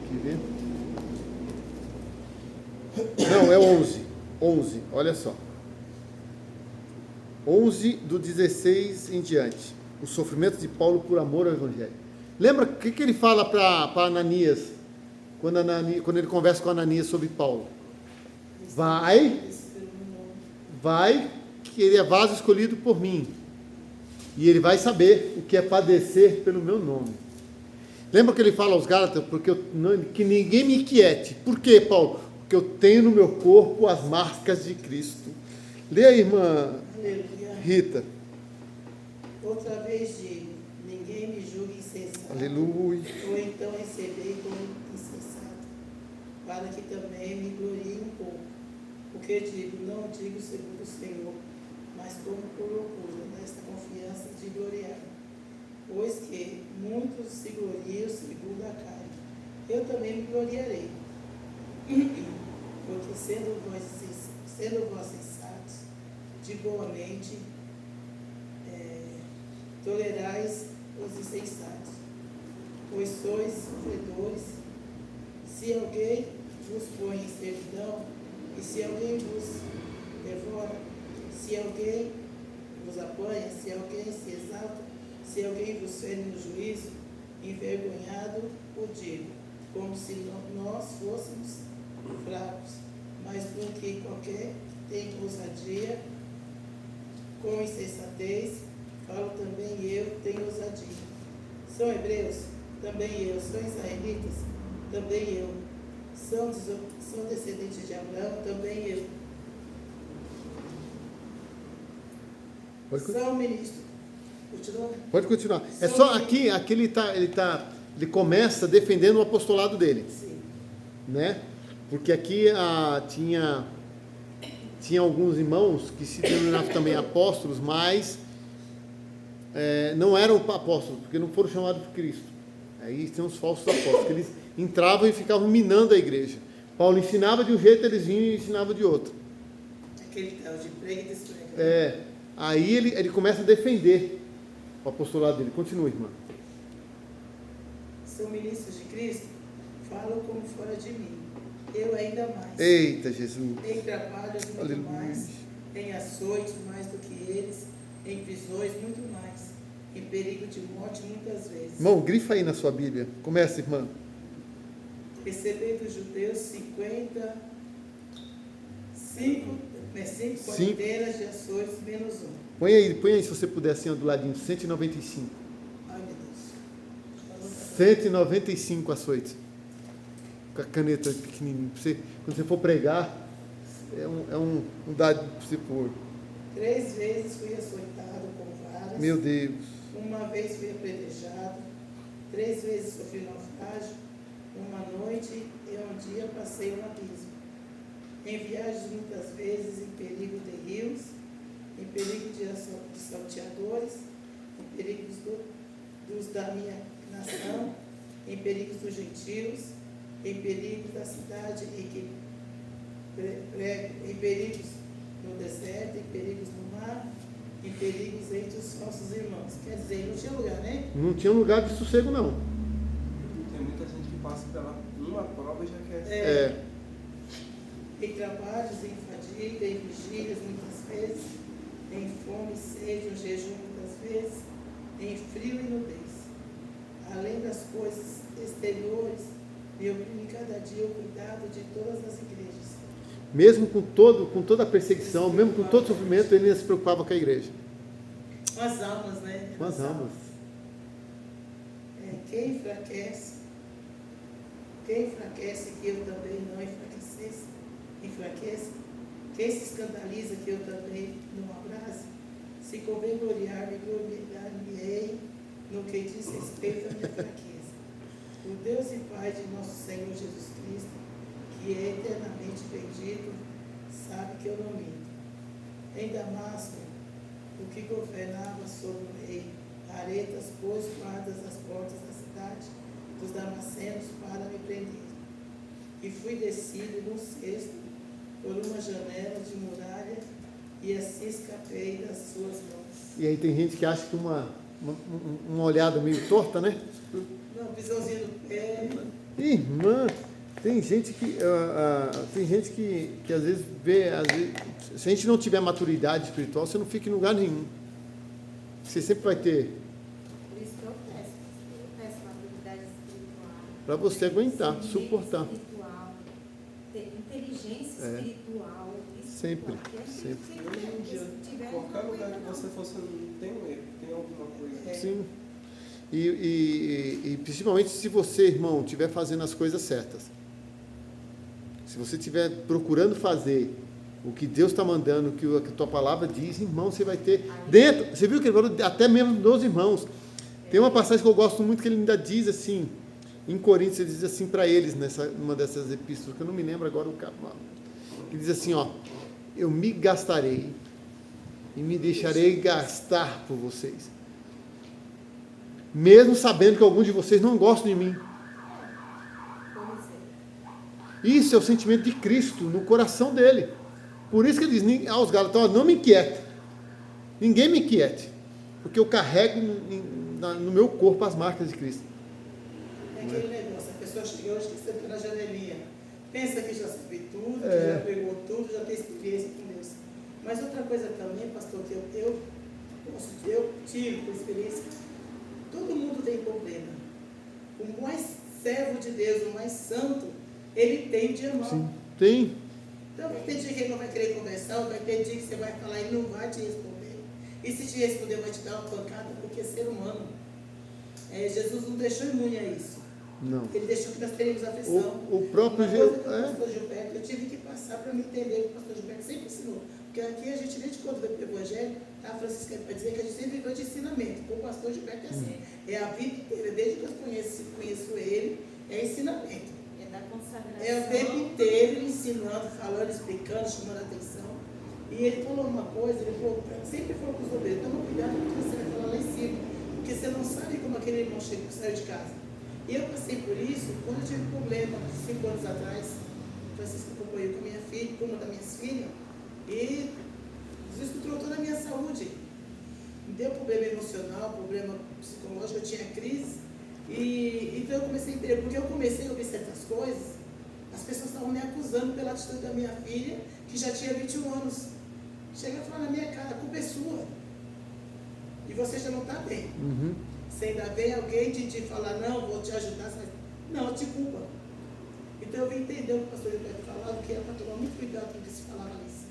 Quer ver? Não, é 11, olha só. 11 do 16 em diante. O sofrimento de Paulo por amor ao Evangelho. Lembra o que ele fala para Ananias, quando ele conversa com Ananias sobre Paulo? Vai, que ele é vaso escolhido por mim. E ele vai saber o que é padecer pelo meu nome. Lembra que ele fala aos Gálatas, que ninguém me inquiete. Por quê, Paulo? Porque eu tenho no meu corpo as marcas de Cristo. Lê aí, irmã Rita. Outra vez digo, ninguém me julgue insensato. Aleluia. Ou então recebei como insensato, para que também me glorie um pouco. Porque digo, não digo segundo o Senhor, mas como por loucura, nesta confiança de gloriar. Pois que muitos se gloriam segundo a carne. Eu também me gloriarei. Porque sendo vós sensatos, de boa mente, tolerais os insensatos, pois sois sofredores. Se alguém vos põe em servidão, e se alguém vos devora, se alguém vos apanha, se alguém se exalta, se alguém vos fere no juízo, envergonhado o digo, como se nós fôssemos fracos, mas do que qualquer que tem ousadia, com insensatez, falo também eu, tenho ousadia. São hebreus? Também eu. São israelitas? Também eu. São descendentes de Abraão? Também eu. São ministros. Continua? Pode continuar. É só aqui ele começa defendendo o apostolado dele. Sim. Né? Porque aqui tinha alguns irmãos que se denominavam também apóstolos, mas não eram apóstolos, porque não foram chamados por Cristo. Aí tem os falsos apóstolos, que eles entravam e ficavam minando a igreja. Paulo ensinava de um jeito, eles vinham e ensinavam de outro. Aquele tal de prega e desprega. Aí ele começa a defender o apostolado dele. Continua, irmã. São ministros de Cristo? Falam como fora de mim. eu ainda mais. Eita, Jesus. Em trabalhos muito Aleluia. mais, em açoites mais do que eles, em prisões muito mais, em perigo de morte muitas vezes. Irmão, grifa aí na sua Bíblia. Começa, irmã. Recebi dos judeus 55 quarenteiras de açoites menos um. Põe aí se você puder assim, ó, do ladinho. 195. Ai, meu Deus. 195 açoites. Com a caneta pequenininha. Quando você for pregar, é um dado para você pôr. 3 vezes fui açoitado com varas. Meu Deus. Uma vez fui apedrejado. 3 vezes sofri naufrágio. Uma noite e um dia passei um abismo. Em viagens muitas vezes, em perigo de rios, em perigo de salteadores, em perigos dos da minha nação, em perigos dos gentios, em perigos da cidade em que prego, em perigos no deserto, em perigos no mar, em perigos entre os falsos irmãos. Quer dizer, não tinha lugar, né? Não tinha lugar de sossego, não. Tem muita gente que passa pela uma prova e já quer. Em trabalhos, em fadiga, em vigílias muitas vezes, em fome e sede, em jejum muitas vezes, em frio e nudez. Além das coisas exteriores, me oprime cada dia o cuidado de todas as igrejas. Mesmo com toda a perseguição, mesmo com todo o sofrimento, ele ainda se preocupava com a igreja. Com as almas, né? Com as almas. Quem enfraquece que eu também não enfraqueça, quem se escandaliza que eu também não abrace, se convém gloriar-me, gloriar-me-ei no que diz respeito à minha fraqueza. O Deus e Pai de nosso Senhor Jesus Cristo, que é eternamente bendito, sabe que eu não minto. Em Damasco, o que governava sobre o rei, Aretas pôs guardas às portas da cidade dos damascenos para me prender. E fui descido num cesto por uma janela de muralha e assim escapei das suas mãos. E aí tem gente que acha que uma olhada meio torta, né? Não, pisãozinho no pé. Irmã, tem gente que às vezes vê, se a gente não tiver maturidade espiritual, você não fica em lugar nenhum. Você sempre vai ter. Por isso que eu peço maturidade espiritual. Para você aguentar, Discernimento suportar. espiritual, ter inteligência espiritual. Isso Sempre, porque a gente sempre. tem E hoje em dia, se tiver, qualquer não lugar que aguenta, você não. for, você não tem um erro, tem alguma coisa. Sim. E principalmente se você, irmão, estiver fazendo as coisas certas. Se você estiver procurando fazer o que Deus está mandando, o que a tua palavra diz, irmão, você vai ter dentro. Você viu que ele falou até mesmo dos irmãos. Tem uma passagem que eu gosto muito que ele ainda diz assim, em Coríntios, ele diz assim para eles, numa dessas epístolas, que eu não me lembro agora o capítulo. Ele diz assim, ó, eu me gastarei e me deixarei gastar por vocês. Mesmo sabendo que alguns de vocês não gostam de mim. Como ser? Isso é o sentimento de Cristo no coração dele. Por isso que ele diz aos Gálatas, não me inquiete. Ninguém me inquiete. Porque eu carrego no meu corpo as marcas de Cristo. É aquele negócio, a pessoa chega hoje que senta na janelinha. Pensa que já sabe tudo, que já pegou tudo, já tem experiência com Deus. Mas outra coisa também, pastor, que eu tiro com experiência, todo mundo tem problema. O mais servo de Deus, o mais santo, ele tem dia mau. Sim, tem. Então vai ter dia que ele não vai querer conversar, vai ter dia que você vai falar e ele não vai te responder. E se te responder, vai te dar uma pancada, porque é ser humano. Jesus não deixou imune a isso. Não. Ele deixou que nós teríamos aflição. O próprio Uma coisa que o Jesus. pastor Gilberto, eu tive que passar para me entender o que o pastor Gilberto sempre ensinou. Porque aqui a gente, desde quando veio para o Evangelho, a Francisca vai dizer que a gente sempre viveu de ensinamento. Com o pastor Gilberto é assim. É a vida inteira, desde que eu conheço ele, é ensinamento. É da consagração. É o tempo inteiro ensinando, falando, explicando, chamando a atenção. E ele falou uma coisa, ele falou, sempre falou para os obreiros, toma cuidado com o que você vai falar lá em cima, porque você não sabe como aquele irmão saiu de casa. E eu passei por isso quando eu tive problema, 5 anos atrás. Francisco acompanhou com a minha filha, com uma das minhas filhas, e desestruturou toda a minha saúde. Me deu problema emocional, problema psicológico, eu tinha crise. E então eu comecei a entender, porque eu comecei a ouvir certas coisas, As pessoas estavam me acusando pela atitude da minha filha, que já tinha 21 anos. Chega a falar na minha cara, a culpa é sua. E você já não está bem. Uhum. Se ainda vem alguém te falar, não, vou te ajudar, não, te culpa. Então eu vim entender o que o pastor Gilberto falava, que era para tomar muito cuidado com o que se falava nisso.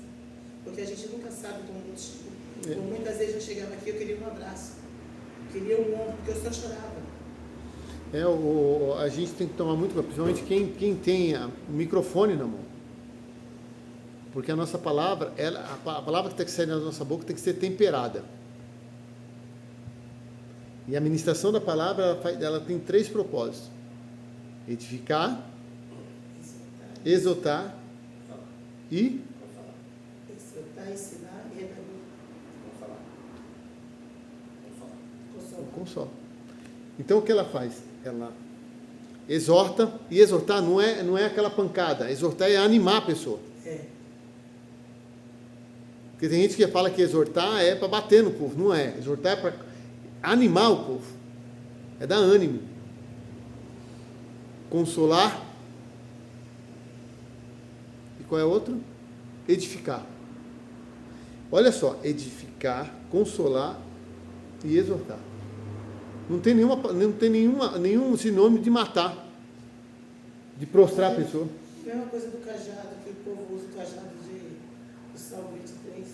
Porque a gente nunca sabe como o outro chegou. Então, muitas vezes eu chegava aqui, eu queria um abraço. Eu queria um ombro, porque eu só chorava. A gente tem que tomar muito cuidado, principalmente quem tem o microfone na mão. Porque a nossa palavra, a palavra que tem que sair da nossa boca tem que ser temperada. E a ministração da palavra, ela tem 3 propósitos: edificar, exortar e Exortar, ensinar e redarguir. consola. Então o que ela faz? Ela exorta, e exortar não é aquela pancada, exortar é animar a pessoa. É. Porque tem gente que fala que exortar é para bater no povo, não é. Exortar é para animar o povo, é dar ânimo. Consolar. E qual é o outro? Edificar. Olha só, edificar, consolar e exortar. Não tem nenhum sinônimo de matar, de prostrar a pessoa. Mesma coisa do cajado, que o povo usa o cajado do Salmo 23.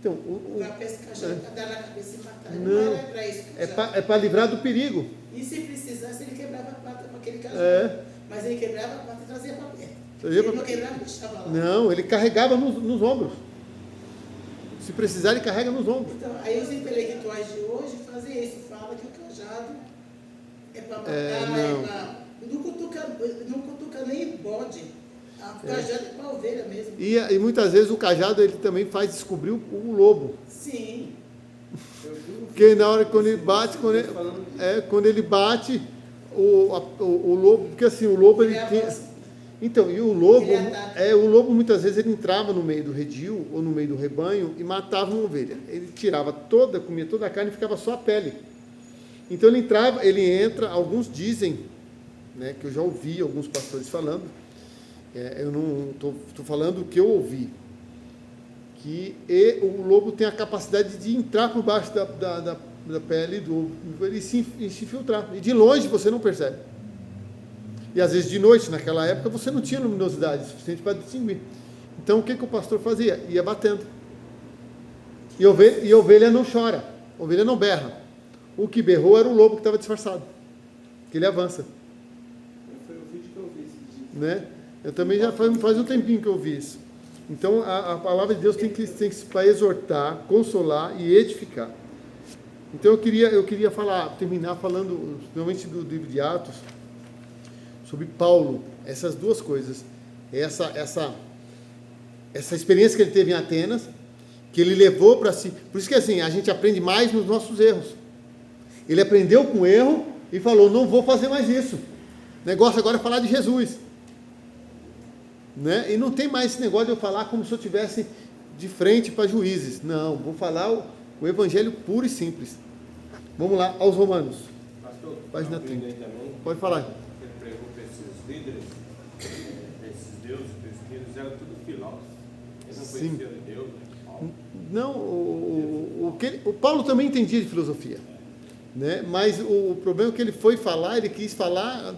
Então, Para pescar cajado, para dar na cabeça e matar. Não, Não era para isso. é para livrar do perigo. E se precisasse, ele quebrava a pata com aquele cajado. É. Mas ele quebrava a pata e trazia para perto. Trazia Ele pra não perto. quebrava e deixava lá. Não, ele carregava nos ombros. Se precisar, ele carrega nos ombros. Então, aí os intelectuais de hoje fazem isso. Falam que o cajado é para matar, não. Não cutuca nem bode. O cajado é para ovelha mesmo. E muitas vezes o cajado ele também faz descobrir o lobo. Sim. Porque na hora que quando ele bate, o lobo, porque assim, o lobo ele tem. Então, e o lobo muitas vezes ele entrava no meio do redil ou no meio do rebanho e matava uma ovelha. Ele tirava comia toda a carne e ficava só a pele. Então ele entra, alguns dizem, né, que eu já ouvi alguns pastores falando, eu não estou falando o que eu ouvi, que o lobo tem a capacidade de entrar por baixo da pele do ovo e se infiltrar. E de longe você não percebe. E às vezes de noite, naquela época, você não tinha luminosidade suficiente para distinguir. Então o que o pastor fazia? Ia batendo. E a ovelha não chora, a ovelha não berra. O que berrou era o lobo que estava disfarçado, que ele avança. Foi o vídeo que eu vi esse dia. Né? Eu também já faz um tempinho que eu vi isso. Então a palavra de Deus tem que para exortar, consolar e edificar. Então eu queria terminar falando, principalmente do livro de Atos, sobre Paulo, essas duas coisas, essa experiência que ele teve em Atenas, que ele levou para si, por isso que assim, a gente aprende mais nos nossos erros. Ele aprendeu com o erro e falou, não vou fazer mais isso, o negócio agora é falar de Jesus, né? E não tem mais esse negócio de eu falar como se eu estivesse de frente para juízes, não, vou falar o evangelho puro e simples. Vamos lá, aos Romanos, Pastor, página 30, também, pode falar. ele pregou para esses líderes, esses deuses, eles eram tudo filósofos. Eles não Sim. conheciam de Deus, né? Paulo. Não, o Paulo também entendia de filosofia, né? Mas o problema é que ele foi falar, ele quis falar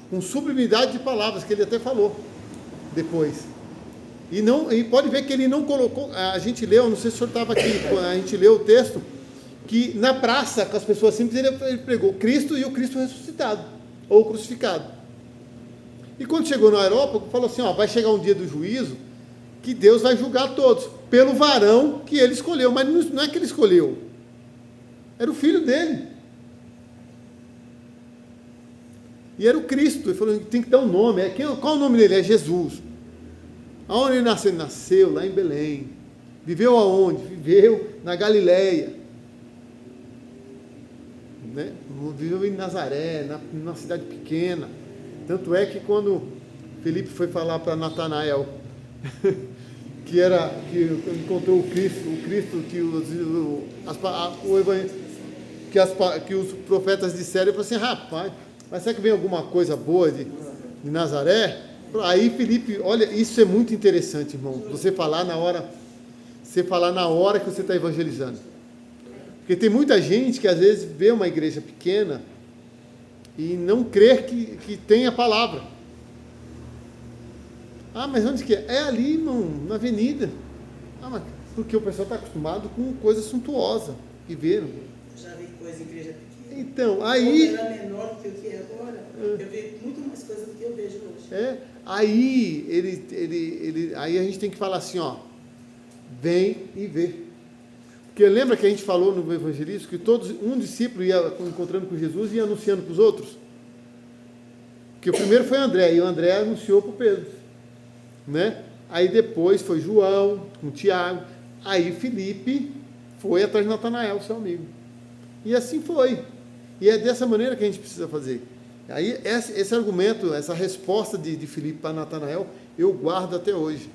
com sublimidade de palavras, que ele até falou depois. E pode ver que ele não colocou, a gente leu, não sei se o senhor estava aqui, a gente leu o texto, que na praça, com as pessoas simples, ele pregou Cristo e o Cristo ressuscitado, ou crucificado. E quando chegou no aerópago, falou assim, vai chegar um dia do juízo, que Deus vai julgar todos, pelo varão que ele escolheu, mas não é que ele escolheu, era o filho dele. E era o Cristo, ele falou, tem que dar um nome, qual o nome dele? É Jesus. Aonde ele nasceu? Ele nasceu lá em Belém. Viveu aonde? Viveu na Galileia. Né? Viveu em Nazaré, numa cidade pequena. Tanto é que quando Felipe foi falar para Natanael que encontrou o Cristo que os profetas disseram, ele falou assim, rapaz, mas será que vem alguma coisa boa de Nazaré? Aí Felipe, olha, isso é muito interessante, irmão. Você falar na hora que você está evangelizando. Porque tem muita gente que às vezes vê uma igreja pequena e não crê que tem a palavra. Ah, mas onde que é? É ali, irmão, na avenida. Ah, mas porque o pessoal está acostumado com coisa suntuosa que viram. Já vi coisa em igreja pequena. Então, aí... Quando era menor do que o que é agora, eu vi muito mais coisa do que eu vejo hoje. Aí aí a gente tem que falar assim, ó, vem e vê. Porque lembra que a gente falou no evangelismo que um discípulo ia encontrando com Jesus e ia anunciando para os outros? Porque o primeiro foi André, e o André anunciou para o Pedro, né? Aí depois foi João, com Tiago, aí Felipe foi atrás de Natanael, seu amigo. E assim foi. E é dessa maneira que a gente precisa fazer. Aí esse argumento, essa resposta de Filipe para Natanael, eu guardo até hoje.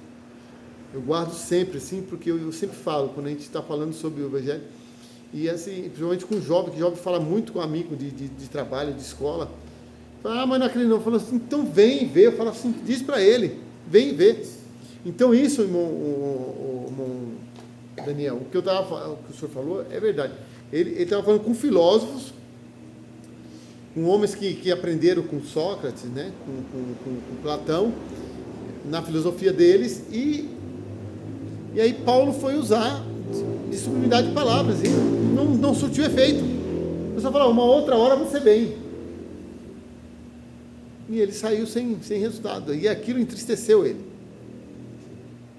Eu guardo sempre, assim, porque eu sempre falo, quando a gente está falando sobre o Evangelho, e assim, principalmente com o jovem, que o jovem fala muito com amigo de trabalho, de escola. Fala, mas não acredito não. Fala assim, então vem ver. Eu falo assim, diz para ele, vem ver. Então isso, irmão Daniel, o que o senhor falou é verdade. Ele estava falando com filósofos, com homens que aprenderam com Sócrates, né, com Platão, na filosofia deles, e aí Paulo foi usar de sublimidade de palavras, e não surtiu efeito. O pessoal falou, uma outra hora você vem. E ele saiu sem resultado, e aquilo entristeceu ele.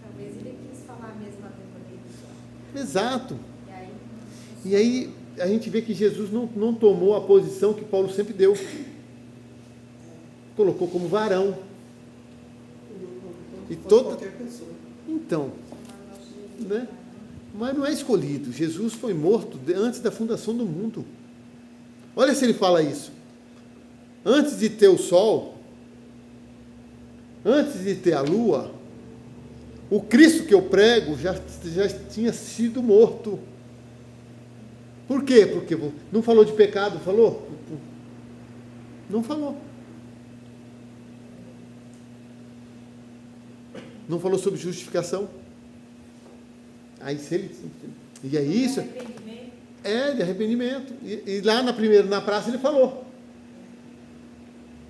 Talvez ele quis falar a mesma língua dele só. Exato. E aí a gente vê que Jesus não tomou a posição que Paulo sempre deu. Colocou como varão. E Qualquer pessoa. Então, né? Mas não é escolhido. Jesus foi morto antes da fundação do mundo. Olha se ele fala isso. Antes de ter o sol, antes de ter a lua, o Cristo que eu prego já tinha sido morto. Por quê? Porque não falou de pecado, falou? Não falou. Não falou sobre justificação. Aí se ele... E é isso. De arrependimento. E lá na praça ele falou.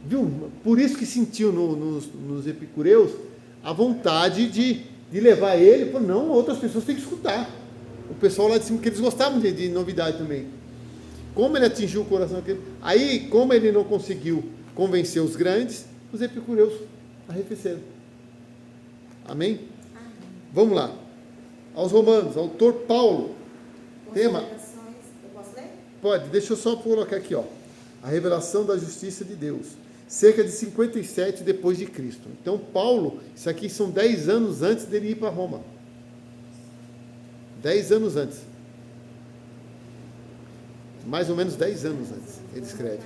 Viu? Por isso que sentiu nos epicureus a vontade de levar ele. Falou, não, outras pessoas têm que escutar. O pessoal lá de cima, que eles gostavam de novidade também. Como ele atingiu o coração daquele. Aí, como ele não conseguiu convencer os grandes, os epicureus arrefeceram. Amém? Vamos lá. Aos Romanos, autor Paulo. Tema. Eu posso ler? Pode, deixa eu só colocar aqui, ó. A revelação da justiça de Deus. Cerca de 57 depois de Cristo. Então, Paulo, isso aqui são 10 anos antes dele ir para Roma. 10 anos antes. Mais ou menos 10 anos antes, ele escreve.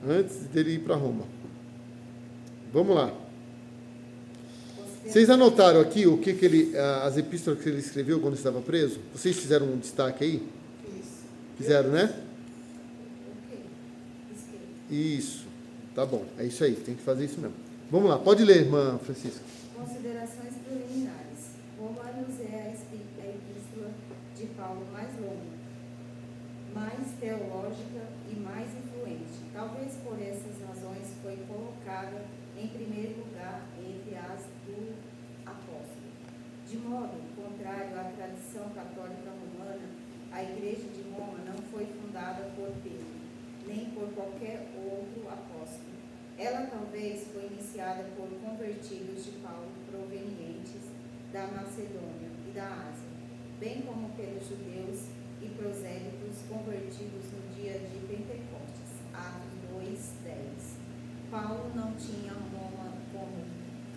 Antes dele ir para Roma. Vamos lá. Vocês anotaram aqui o que ele, as epístolas que ele escreveu quando estava preso? Vocês fizeram um destaque aí? Fizeram, né? Isso. Tá bom. É isso aí. Tem que fazer isso mesmo. Vamos lá. Pode ler, irmã Francisca. Considerações preliminares. Romanos é a epístola de Paulo mais longa, mais teológica e mais influente. Talvez por essas razões foi colocada em primeiro lugar entre as do apóstolo. De modo contrário à tradição católica romana, a igreja de Roma não foi fundada por Pedro, nem por qualquer outro apóstolo. Ela talvez foi iniciada por convertidos de Paulo provenientes da Macedônia e da Ásia, bem como pelos judeus e prosélitos convertidos no dia de Pentecostes, Atos 2:10. Paulo não tinha Roma como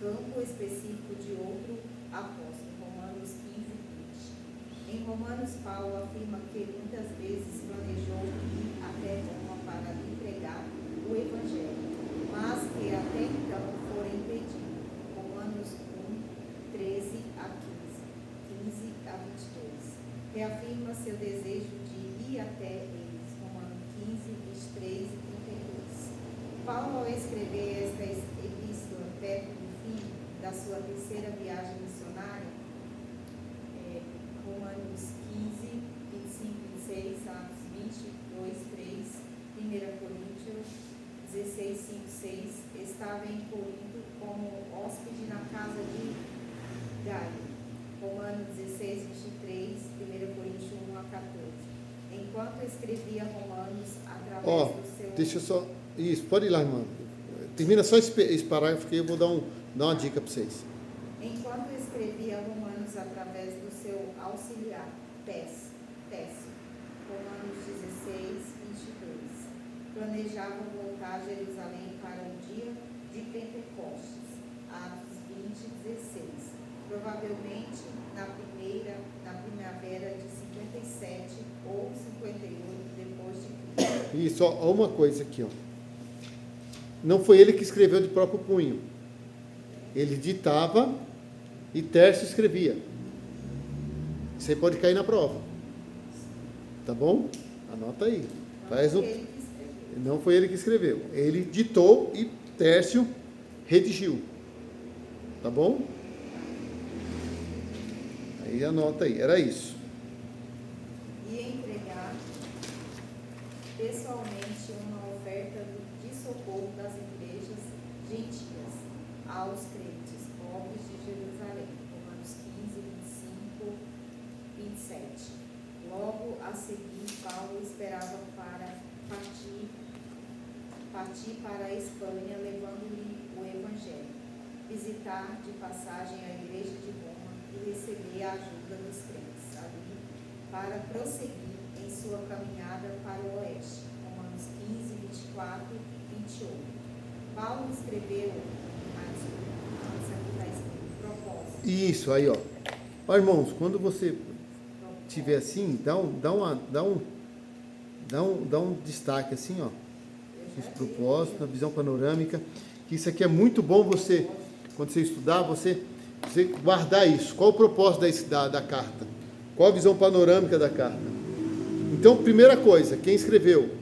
campo específico de outro apóstolo, Romanos 15:20. Em Romanos, Paulo afirma que muitas vezes planejou ir até Roma para lhe pregar o Evangelho, mas que até então fora impedido. Romanos 1:13-15 a 22. Reafirma seu desejo de ir até eles. Romanos 15:23 e 32. Paulo, ao escrever esta epístola, pede sua terceira viagem missionária, Romanos 15, 25, 26, Atos 22, 3, 1 Coríntios 16, 5, 6, estava em Corinto como hóspede na casa de Gaio. Romanos 16, 23, 1 Coríntios 1 a 14. Enquanto escrevia Romanos através Ó, do seu... deixa eu só... Isso, pode ir lá, irmão. Termina só esse parágrafo que eu vou dar uma dica para vocês. Enquanto escrevia Romanos através do seu auxiliar, Técio, Romanos 16, 22, planejava voltar a Jerusalém para o dia de Pentecostes, Atos 20, 16, provavelmente na primavera de 57 ou 58 depois de Cristo. Isso, ó, uma coisa aqui, ó. Não foi ele que escreveu de próprio punho. Ele ditava e Tércio escrevia. Isso aí pode cair na prova. Tá bom? Anota aí. Faz um... Não foi ele que escreveu. Ele ditou e Tércio redigiu. Tá bom? Aí anota aí. Era isso. E entregar pessoalmente uma oferta de socorro das igrejas gentias aos crentes pobres de Jerusalém. Romanos 15, 25, 27. Logo a seguir, Paulo esperava para partir para a Espanha, levando-lhe o Evangelho, visitar de passagem a igreja de Roma e receber a ajuda dos crentes ali, para prosseguir em sua caminhada para o oeste. Romanos 15, 24 e 28. Paulo escreveu, antes aqui está escrito, propósito. Isso, aí, ó. Ó, irmãos, quando você tiver assim, dá um destaque assim, ó. Esse propósito, a visão panorâmica, que isso aqui é muito bom você, quando você estudar, você guardar isso. Qual o propósito da carta? Qual a visão panorâmica da carta? Então, primeira coisa, quem escreveu?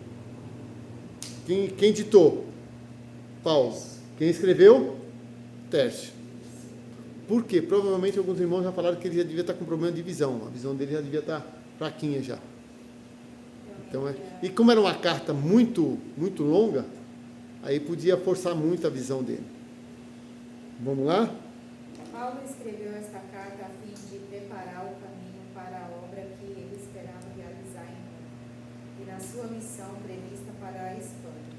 Quem ditou? Paulo. Quem escreveu? Tércio. Por quê? Provavelmente alguns irmãos já falaram que ele já devia estar com problema de visão. A visão dele já devia estar fraquinha já. Então, e como era uma carta muito, muito longa, aí podia forçar muito a visão dele. Vamos lá? Paulo escreveu esta carta a fim de preparar o caminho para a obra que ele esperava realizar em Roma e na sua missão prevista para a Espanha.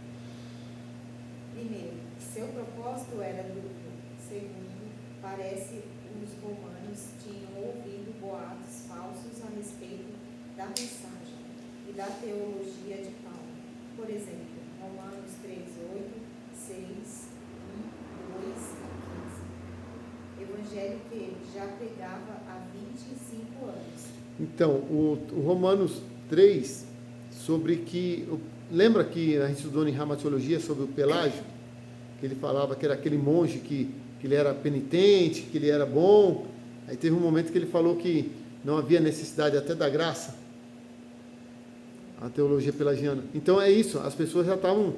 Primeiro, seu propósito era duplo. Segundo, parece os romanos tinham ouvido boatos falsos a respeito da mensagem e da teologia de Paulo. Por exemplo, Romanos 3, 8, 6, 1, 2 a 15. Evangelho que ele já pregava há 25 anos. Então, o Romanos 3, sobre que... Lembra que a gente estudou em Ramatiologia sobre o Pelágio? Que ele falava que era aquele monge que ele era penitente, que ele era bom. Aí teve um momento que ele falou que não havia necessidade até da graça. A teologia pelagiana. Então é isso, as pessoas já estavam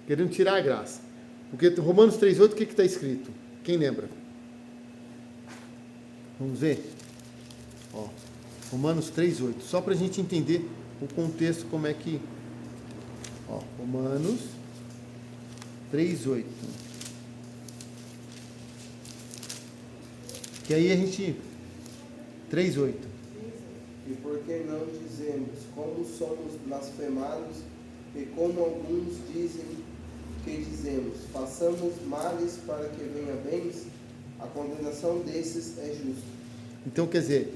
querendo tirar a graça. Porque Romanos 3,8, o que está escrito? Quem lembra? Vamos ver? Ó, Romanos 3,8. Só para a gente entender o contexto, como é que... Ó, Romanos 3,8. Que aí a gente... 3,8. E por que não dizemos, como somos blasfemados, e como alguns dizem que dizemos, façamos males para que venha bens, a condenação desses é justa. Então, quer dizer,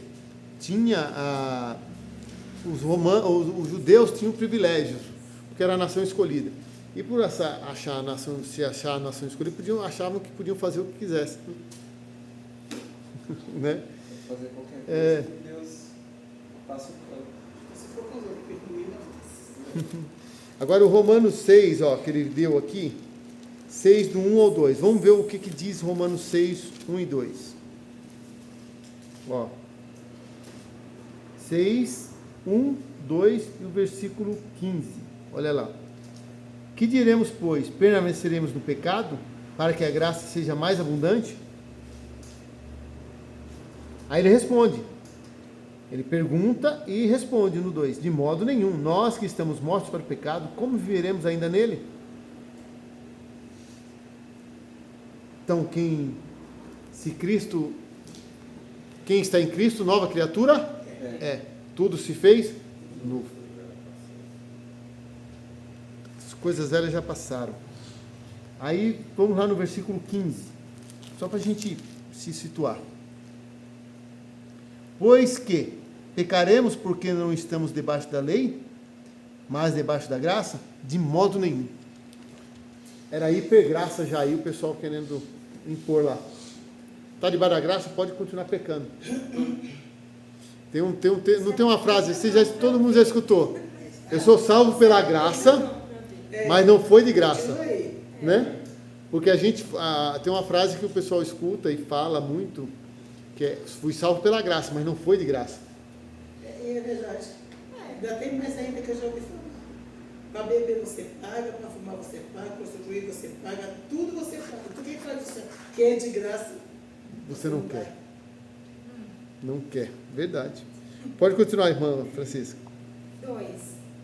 os judeus tinham privilégios, porque era a nação escolhida. E por se achar a nação escolhida, achavam que podiam fazer o que quisessem. Né? Fazer qualquer coisa que Deus passa o plano. Se for com os outros pequeninos, Agora o Romanos 6, ó, que ele deu aqui, 6 do 1 ao 2. Vamos ver o que diz Romanos 6, 1 e 2. Ó. 6, 1, 2 e o versículo 15. Olha lá. Que diremos, pois? Permaneceremos no pecado para que a graça seja mais abundante? Aí ele responde. Ele pergunta e responde no 2. De modo nenhum. Nós que estamos mortos para o pecado, como viveremos ainda nele? Então, quem está em Cristo, nova criatura? É. Tudo se fez novo. As coisas velhas já passaram. Aí, vamos lá no versículo 15. Só para a gente se situar. Pois que pecaremos porque não estamos debaixo da lei, mas debaixo da graça? De modo nenhum. Era hipergraça já aí, o pessoal querendo impor lá. Está debaixo da graça, pode continuar pecando. Não tem uma frase, todo mundo já escutou. Eu sou salvo pela graça, mas não foi de graça. Né? Porque tem uma frase que o pessoal escuta e fala muito, que é, fui salvo pela graça, mas não foi de graça. É verdade. Ainda tem mais ainda que eu já ouvi falar. Para beber você paga, para fumar você paga, para prostituir você paga, tudo você paga. Tudo que faz isso, que é de graça. Você não quer. Não quer. Verdade. Pode continuar, irmã Francisca. 2.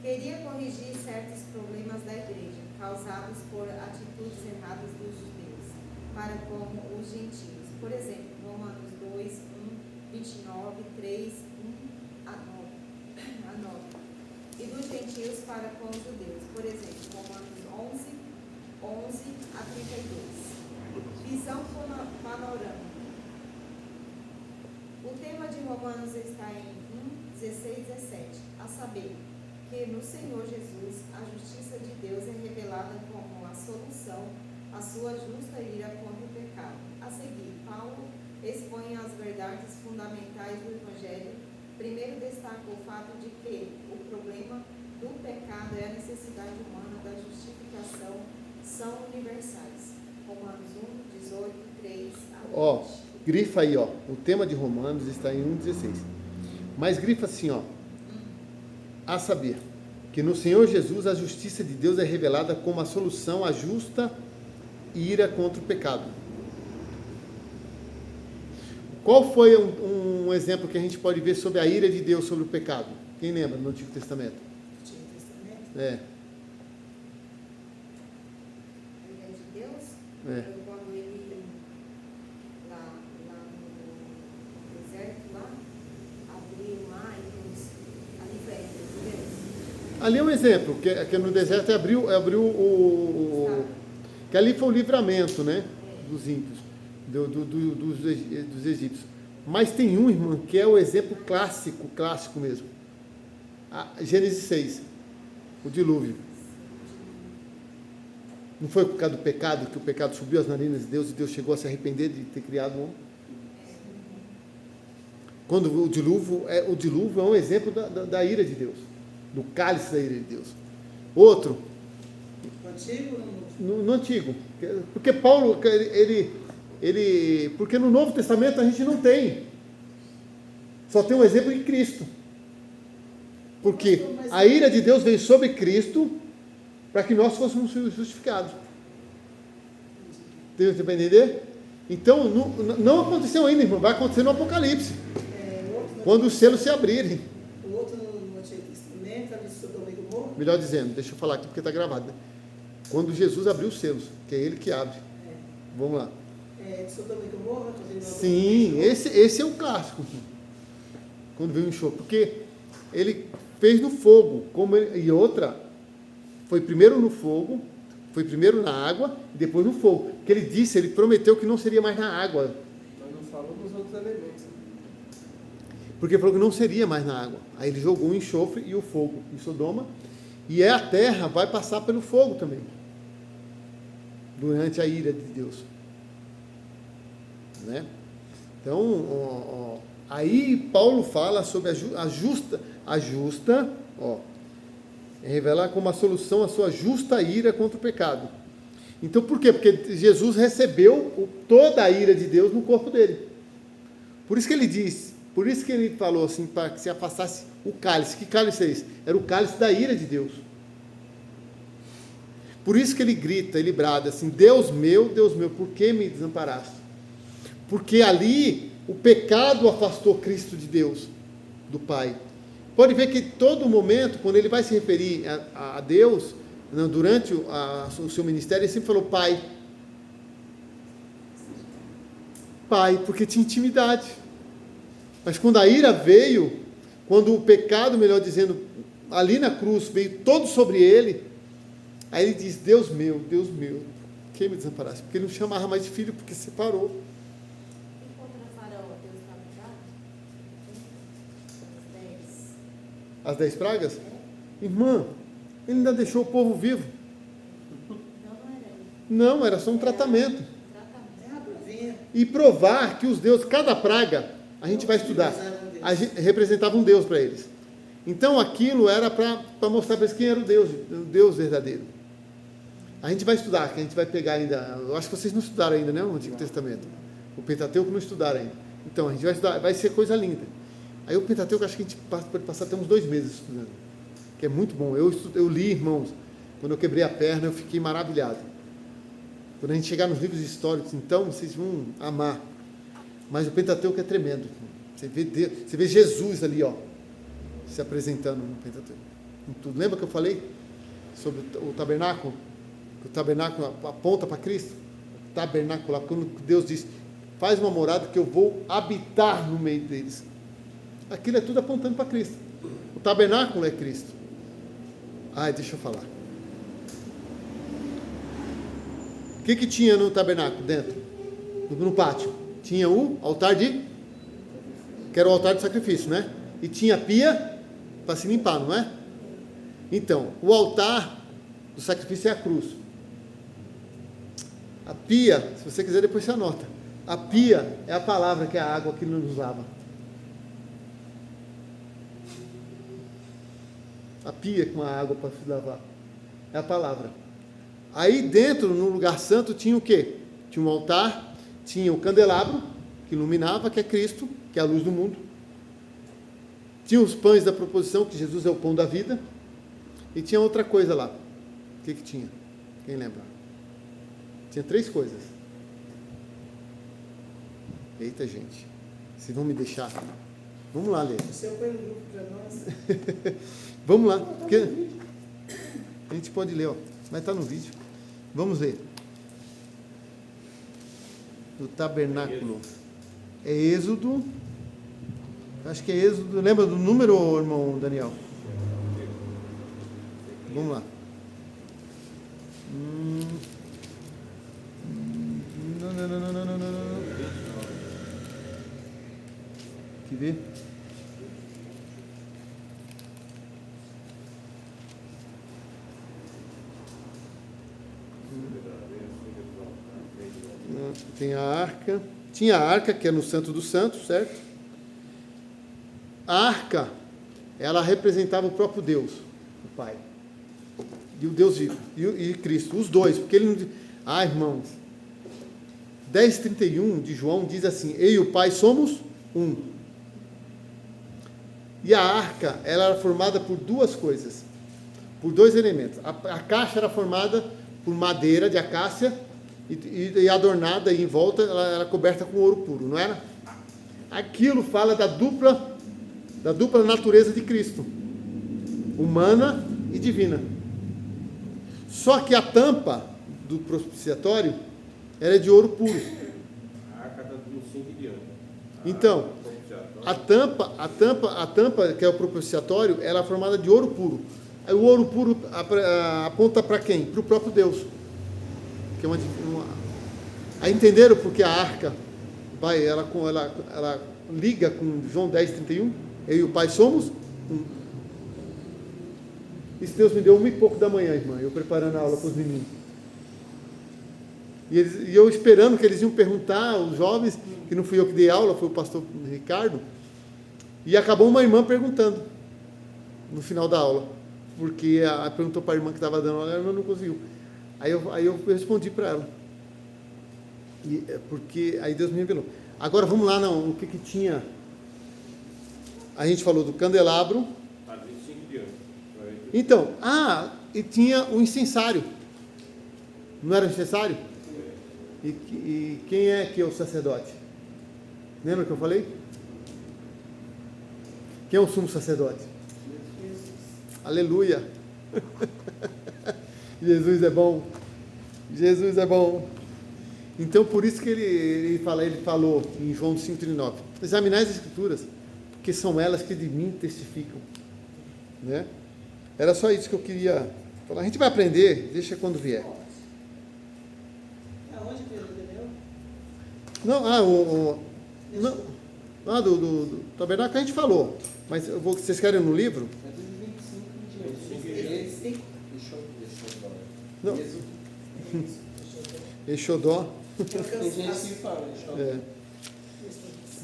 Queria corrigir certos problemas da igreja, causados por atitudes erradas dos judeus, para com os gentios. Por exemplo, Romanos 2, 1, 29, 3, 1 a 9. E dos gentios para com os judeus. Por exemplo, Romanos 11 a 32. Visão panorâmica. O tema de Romanos está em 16, 17, a saber, que no Senhor Jesus a justiça de Deus é revelada como a solução à sua justa ira contra o pecado. A seguir, Paulo expõe as verdades fundamentais do Evangelho. Primeiro destaca o fato de que o problema do pecado é a necessidade humana da justificação, são universais. Romanos 1, 18, 3 a 20. Grifa aí, o tema de Romanos está em 1,16. Mas grifa assim, a saber, que no Senhor Jesus a justiça de Deus é revelada como a solução à justa ira contra o pecado. Qual foi um exemplo que a gente pode ver sobre a ira de Deus sobre o pecado? Quem lembra no Antigo Testamento? Antigo Testamento? É. A ira de Deus? É. Foi quando ele, lá no deserto, lá, abriu o mar e os ali foi a ira de Deus. Ali é um exemplo, que no deserto abriu que ali foi o livramento, né, dos ímpios, dos egípcios. Mas tem um, irmão, que é o exemplo clássico mesmo. Gênesis 6, o dilúvio. Não foi por causa do pecado, que o pecado subiu às narinas de Deus e Deus chegou a se arrepender de ter criado o homem? Quando o dilúvio é um exemplo da ira de Deus, do cálice da ira de Deus. Outro, No Antigo ou no Novo? no Antigo, porque Paulo, porque no Novo Testamento a gente não tem, só tem um exemplo em Cristo, porque a ira de Deus veio sobre Cristo para que nós fôssemos justificados. Deu para entender? Então, não aconteceu ainda, irmão, vai acontecer no Apocalipse, quando os selos se abrirem. O outro no Antigo Testamento, ali de Sodoma e Gomorra. Melhor dizendo, deixa eu falar aqui porque está gravado, né? Quando Jesus abriu os selos, que é ele que abre. Vamos lá. De Sodoma e Gomorra. Sim, esse é o clássico. Quando veio um enxofre, porque ele fez no fogo, e outra, foi primeiro no fogo, foi primeiro na água, e depois no fogo. Porque ele prometeu que não seria mais na água. Mas não falou dos outros elementos. Porque falou que não seria mais na água. Aí ele jogou o enxofre e o fogo em Sodoma, e a terra vai passar pelo fogo também, durante a ira de Deus. Né? Então, aí Paulo fala sobre a justa, revelar como a solução a sua justa ira contra o pecado. Então, por quê? Porque Jesus recebeu toda a ira de Deus no corpo dele. Por isso que ele falou assim, para que se afastasse o cálice. Que cálice é esse? Era o cálice da ira de Deus. Por isso que ele grita, ele brada assim, Deus meu, por que me desamparaste? Porque ali O pecado afastou Cristo de Deus, do Pai. Pode ver que todo momento, quando ele vai se referir a Deus, durante o seu ministério, ele sempre falou Pai. Pai, porque tinha intimidade. Mas quando a ira veio, quando o pecado, melhor dizendo, ali na cruz, veio todo sobre ele, aí ele diz, Deus meu, quem me desamparasse? Porque ele não chamava mais de filho, porque separou. E contra Faraó, Deus estava bravo? As 10. As 10 pragas? Irmã, ele ainda deixou o povo vivo. Não era isso. Não, era só um tratamento. Tratamento. E provar que os deuses, cada praga, a gente vai estudar, representava um Deus para eles. Então aquilo era para mostrar para eles quem era o Deus verdadeiro. A gente vai estudar, que a gente vai pegar ainda. Eu acho que vocês não estudaram ainda, né? O Antigo Testamento. O Pentateuco não estudaram ainda. Então a gente vai estudar, vai ser coisa linda. Aí o Pentateuco, acho que a gente pode passar até uns 2 meses estudando, que é muito bom. Eu li, irmãos, quando eu quebrei a perna, eu fiquei maravilhado. Quando a gente chegar nos livros históricos, então, vocês vão amar. Mas o Pentateuco é tremendo. Você vê Jesus ali, ó, se apresentando no Pentateuco. Em tudo. Lembra que eu falei sobre o tabernáculo? Que o tabernáculo aponta para Cristo? O tabernáculo, quando Deus diz, faz uma morada que eu vou habitar no meio deles. Aquilo é tudo apontando para Cristo. O tabernáculo é Cristo. Deixa eu falar. O que tinha no tabernáculo dentro? No pátio? Tinha o altar que era o altar de sacrifício, né? E tinha a pia para se limpar, não é? Então, o altar do sacrifício é a cruz. A pia, se você quiser depois você anota. A pia é a palavra, que é a água que nos lava. A pia com a água para se lavar. É a palavra. Aí dentro, no lugar santo, tinha o quê? Tinha um altar, tinha o candelabro, que iluminava, que é Cristo, que é a luz do mundo. Tinha os pães da proposição, que Jesus é o pão da vida. E tinha outra coisa lá. O que tinha? Quem lembra? Tinha 3 coisas. Eita, gente. Vocês vão me deixar? Vamos lá ler. Você põe no grupo para nós. Vamos lá. Porque a gente pode ler, ó. Mas está no vídeo. Vamos ler. Do tabernáculo. É Êxodo. Acho que é Êxodo. Lembra do número, irmão Daniel? Vamos lá. Não. Quer ver? Tem a arca. Tinha a arca, que é no Santo dos Santos, certo? A arca, ela representava o próprio Deus, o Pai. E o Deus vivo, e Cristo, os dois, porque ele não... irmãos, 10:31 de João diz assim, eu e o Pai somos um. E a arca, ela era formada por 2 coisas, por 2 elementos. A caixa era formada por madeira de acácia e adornada e em volta, ela era coberta com ouro puro, não era? Aquilo fala da dupla natureza de Cristo, humana e divina. Só que a tampa do propiciatório era de ouro puro. A arca está no 5 de ano. Então, a tampa que é o propiciatório, ela é formada de ouro puro. Aí o ouro puro aponta para quem? Para o próprio Deus. Que é Aí entenderam porque a arca ela liga com João 10:31? Eu e o Pai somos um. Isso Deus me deu 1 e pouco da manhã, irmã, eu preparando a aula para os meninos. E eu esperando que eles iam perguntar, os jovens, que não fui eu que dei aula, foi o pastor Ricardo, e acabou uma irmã perguntando, no final da aula, porque perguntou para a irmã que estava dando aula, a irmã não conseguiu. Aí eu respondi para ela, porque aí Deus me revelou. Agora vamos lá, o que tinha? A gente falou do candelabro. Está 25 de ano. Então, e tinha o incensário. Não era o incensário? E quem é que é o sacerdote? Lembra que eu falei? Quem é o sumo sacerdote? Aleluia! Jesus é bom. Jesus é bom. Então, por isso que ele falou em João 5,39, examinai as Escrituras, porque são elas que de mim testificam. Né? Era só isso que eu queria falar. A gente vai aprender, deixa quando vier. Aonde que ele entendeu? Não, do tabernáculo a gente falou, mas vocês querem no livro? É dos 25 dias. Não. Êxodo. Exodó. Tem gente que fala, Exodó. É.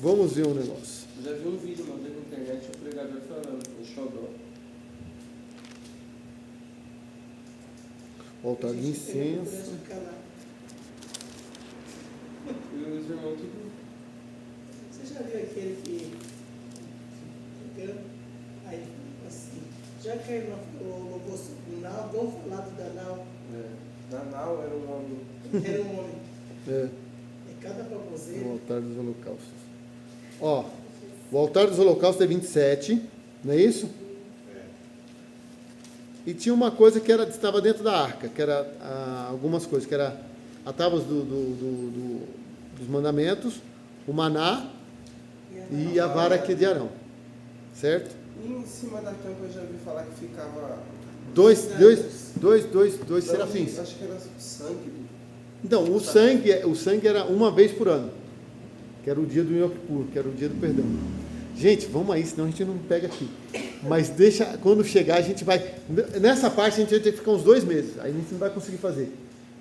Vamos ver um negócio. Eu já vi um vídeo uma vez na internet, o pregador falando, Exodó. O altar de incenso. E os irmãos tudo. Você já viu aquele que aí assim, já que ele não falou louvor sobre o Nau, vamos falar do Danau. Nanau era um homem. Era um homem. É, Cada o baboseiro. altar dos holocaustos. Ó, o altar dos holocaustos é 27, não é isso? E tinha uma coisa que estava dentro da arca, que era algumas coisas, que era a tábua dos mandamentos, o maná e a vara que é de Arão, certo? E em cima da tampa eu já vi falar que ficava. Dois serafins. Acho que era sangue. Então, o sangue era uma vez por ano, que era o dia do Yom Kippur, que era o dia do perdão. Gente, vamos aí, senão a gente não pega aqui. Mas deixa, quando chegar a gente vai... Nessa parte a gente vai ter que ficar uns 2 meses, aí a gente não vai conseguir fazer,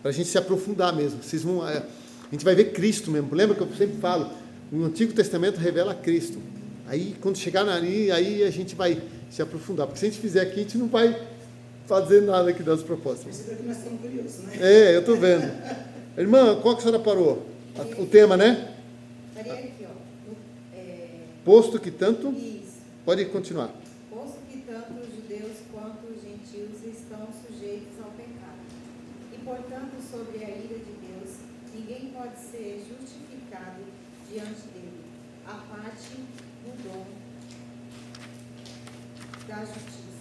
para a gente se aprofundar mesmo. A gente vai ver Cristo mesmo. Lembra que eu sempre falo, o Antigo Testamento revela Cristo. Aí, quando chegar ali, aí a gente vai se aprofundar, porque se a gente fizer aqui, a gente não vai fazer nada aqui das propostas. Percebeu que nós estamos curiosos, né? É, eu estou vendo. Irmã, qual que a senhora parou? O tema, né? Estaria aqui, ó. Posto que tanto... Isso. Pode continuar. Posto que tanto os judeus quanto os gentios estão sujeitos ao pecado. E, portanto, sobre a ira de Deus, ninguém pode ser justificado diante dele, a parte do dom da justiça.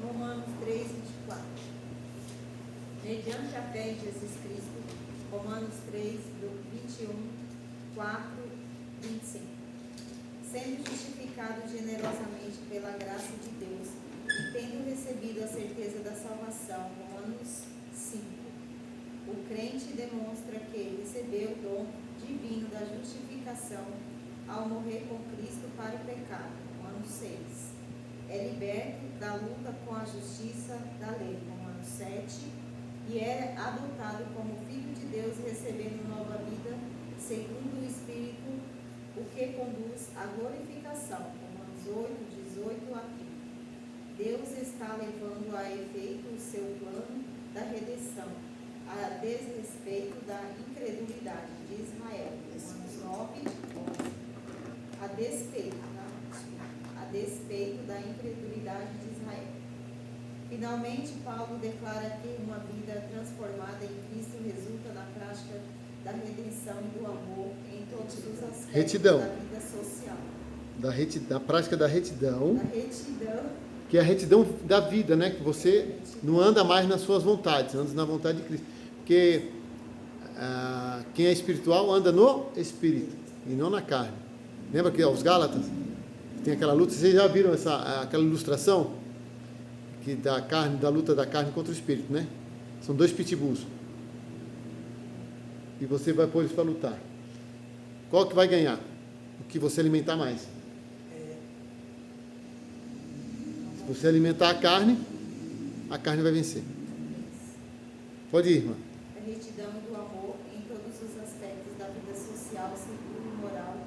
Romanos 3, 24. Mediante a fé em Jesus Cristo, Romanos 3, do 21, 4, 25. Sendo justificado generosamente pela graça de Deus e tendo recebido a certeza da salvação, Romanos 5. O crente demonstra que recebeu o dom divino da justificação ao morrer com Cristo para o pecado, Romanos 6. É liberto da luta com a justiça da lei, Romanos 7. E é adotado como filho de Deus, recebendo nova vida, segundo o Espírito, o que conduz à glorificação, Romanos 8, 18 a 30. Deus está levando a efeito o seu plano da redenção, a desrespeito da incredulidade de Israel, Romanos 9, 11. A despeito da incredulidade de Israel. Finalmente, Paulo declara que uma vida transformada em Cristo resulta na prática da redenção e do amor em todos os aspectos Retidão. da vida social. Da prática da retidão, Da retidão, que é a retidão da vida, né? Que você não anda mais nas suas vontades, anda na vontade de Cristo. Porque quem é espiritual anda no Espírito e não na carne. Lembra que os Gálatas tem aquela luta? Vocês já viram aquela ilustração que da luta da carne contra o Espírito, né? São 2 pitbulls. E você vai pôr eles para lutar. Qual que vai ganhar? O que você alimentar mais. Se você alimentar a carne vai vencer. Pode ir, irmã. a retidão e do amor em todos os aspectos da vida social, civil e moral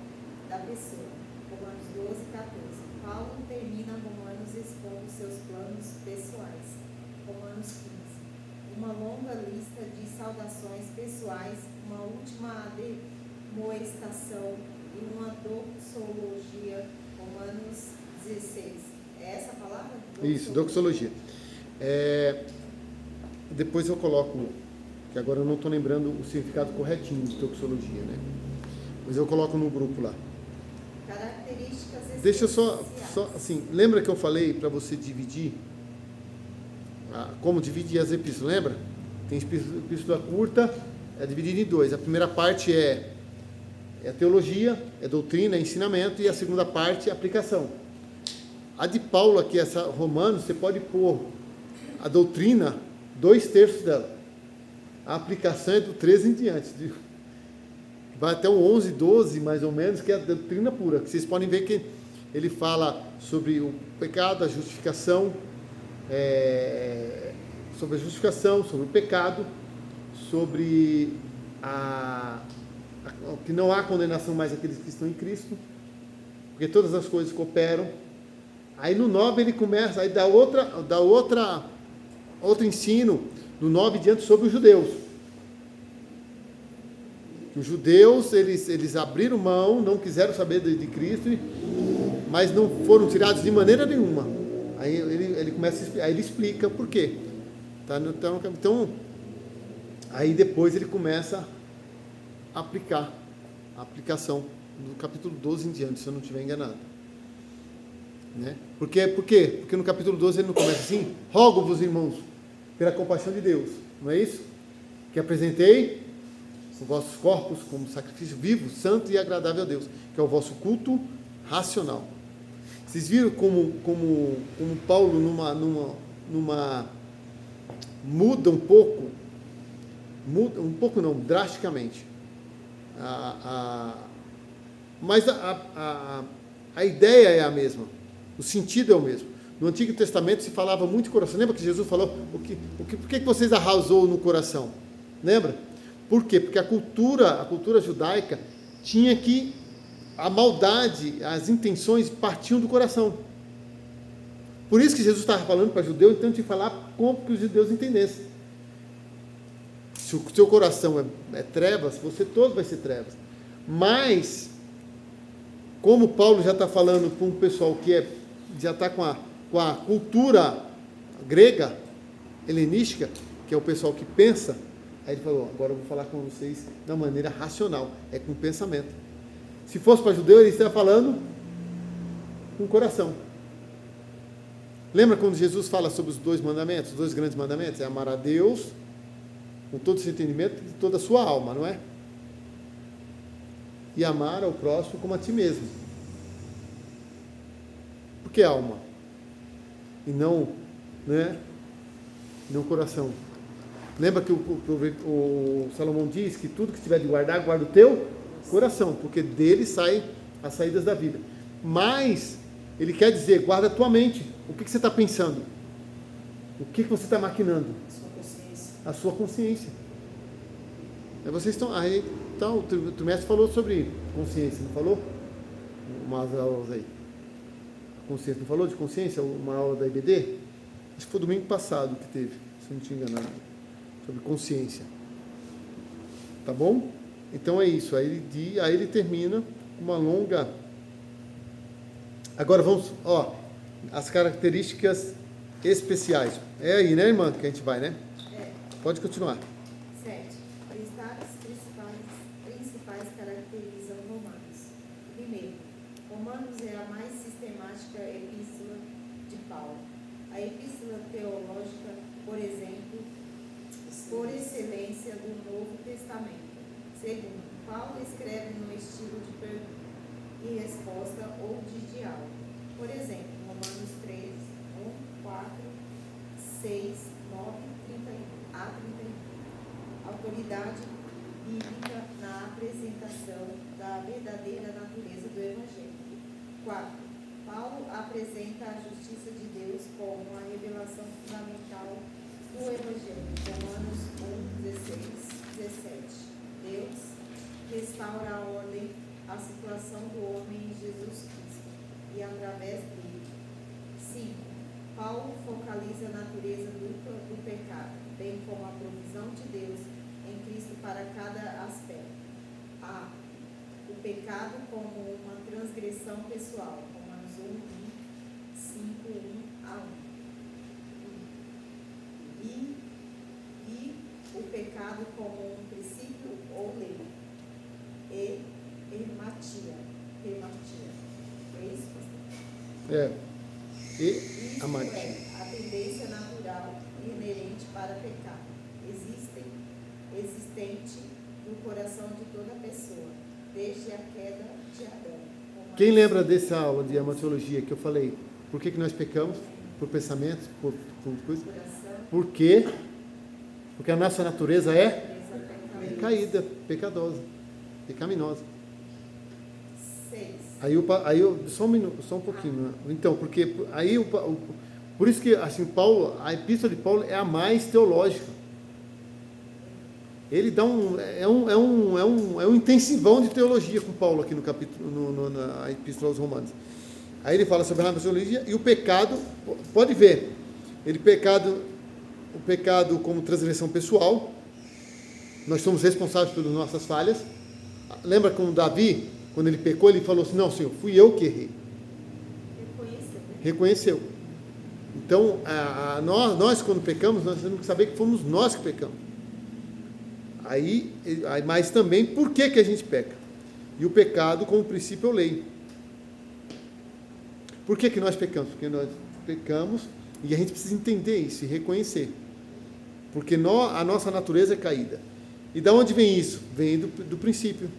da pessoa. Romanos 12, 14. Paulo termina Romanos expondo seus planos pessoais. Romanos 15. Uma longa lista de saudações pessoais, uma última admoestação e uma doxologia. Romanos 16. É essa a palavra? Isso, doxologia. Depois eu coloco, que agora eu não estou lembrando o significado corretinho de doxologia, né? Mas eu coloco no grupo lá. Características Deixa eu só especiais. assim, lembra que eu falei para você dividir? Como dividir as epístolas, lembra? Tem epístola curta, é dividida em dois. A primeira parte é teologia, é doutrina, é ensinamento, e a segunda parte é aplicação. A de Paulo aqui, essa Romanos, você pode pôr a doutrina, 2/3 dela. A aplicação é do 13 em diante. Vai até o 11, 12, mais ou menos, que é a doutrina pura. Que vocês podem ver que ele fala sobre o pecado, a justificação, sobre o pecado, sobre que não há condenação mais àqueles que estão em Cristo, porque todas as coisas cooperam. Aí no 9 ele começa, aí dá outro ensino, no 9 diante, sobre os judeus. Os judeus, eles abriram mão, não quiseram saber de Cristo, mas não foram tirados de maneira nenhuma. Aí ele começa, aí ele explica por quê. Então, aí depois ele começa a aplicar, a aplicação do capítulo 12 em diante, se eu não estiver enganado. Né? Por quê? Porque no capítulo 12 ele não começa assim: rogo-vos, irmãos, pela compaixão de Deus, não é isso? Que apresentei os vossos corpos como sacrifício vivo, santo e agradável a Deus, que é o vosso culto racional. Vocês viram como Paulo muda um pouco não, drasticamente. Mas a ideia é a mesma, o sentido é o mesmo. No Antigo Testamento se falava muito de coração. Lembra que Jesus falou, por que vocês arrasou no coração? Lembra? Por quê? Porque a cultura judaica tinha que, a maldade, as intenções partiam do coração. Por isso que Jesus estava falando para judeu, então tinha que falar como que os judeus entendessem. Se o seu coração é trevas, você todo vai ser trevas. Mas, como Paulo já está falando para um pessoal que já está com a cultura grega, helenística, que é o pessoal que pensa, aí ele falou, agora eu vou falar com vocês da maneira racional, é com pensamento. Se fosse para judeu, ele estaria falando com o coração. Lembra quando Jesus fala sobre os 2 mandamentos, os 2 grandes mandamentos? É amar a Deus com todo o seu entendimento e toda a sua alma, não é? E amar ao próximo como a ti mesmo. Por que alma? E não, né? Não coração. Lembra que o Salomão diz que tudo que tiver de guardar, guarda o teu coração, porque dele saem as saídas da vida. Mas ele quer dizer, guarda a tua mente. O que você está pensando? O que você está maquinando? A sua consciência. Aí vocês estão. Aí, então, o trimestre falou sobre consciência, não falou? Umas aulas aí. Consciência, não falou de consciência? Uma aula da IBD? Acho que foi domingo passado que teve, se eu não tinha enganado. Sobre consciência. Tá bom? Então é isso. Aí ele termina uma longa. Agora vamos, as características especiais. É aí, né, irmã, que a gente vai, né? É. Pode continuar. 7. Destaques principais caracterizam Romanos. Primeiro, Romanos é a mais sistemática epístola de Paulo. A epístola teológica, por exemplo, por excelência do Novo Testamento. Segundo, Paulo escreve no estilo de pergunta e resposta ou de diálogo. Por exemplo, Romanos 3, 1, 4, 6, 9, 31 a 31. Autoridade bíblica na apresentação da verdadeira natureza do Evangelho. 4. Paulo apresenta a justiça de Deus como a revelação fundamental do Evangelho. Romanos 1, 16, 17. Deus restaura a ordem, a situação do homem em Jesus Cristo e através dele. 5. Paulo focaliza a natureza dupla do pecado, bem como a provisão de Deus em Cristo para cada aspecto. A. O pecado como uma transgressão pessoal. Romanos 1, 5, 1 a 1. E o pecado como um princípio ou lei. E Hermatia. É isso, pastor? É. E Isto amatia. é a tendência natural e inerente para pecar, existente no coração de toda pessoa, desde a queda de Adão. Quem lembra dessa aula de amatiologia que eu falei? Por que nós pecamos? Por pensamentos? Por coisas? Por quê? Porque a nossa natureza é caída, pecadosa, pecaminosa. 6. Só um pouquinho. Né? Então, porque aí por isso que assim Paulo, a epístola de Paulo é a mais teológica. Ele dá um intensivão de teologia com Paulo aqui no capítulo, na epístola aos Romanos. Aí ele fala sobre a teologia e o pecado. Pode ver, o pecado como transgressão pessoal. Nós somos responsáveis pelas nossas falhas. Lembra como Davi, quando ele pecou, ele falou assim: não, Senhor, fui eu que errei. Reconheceu. Então, nós quando pecamos, nós temos que saber que fomos nós que pecamos. Mas também, por que a gente peca? E o pecado, como princípio, é lei. Por que nós pecamos? Porque nós pecamos e a gente precisa entender isso e reconhecer. Porque a nossa natureza é caída. E da onde vem isso? Vem do princípio.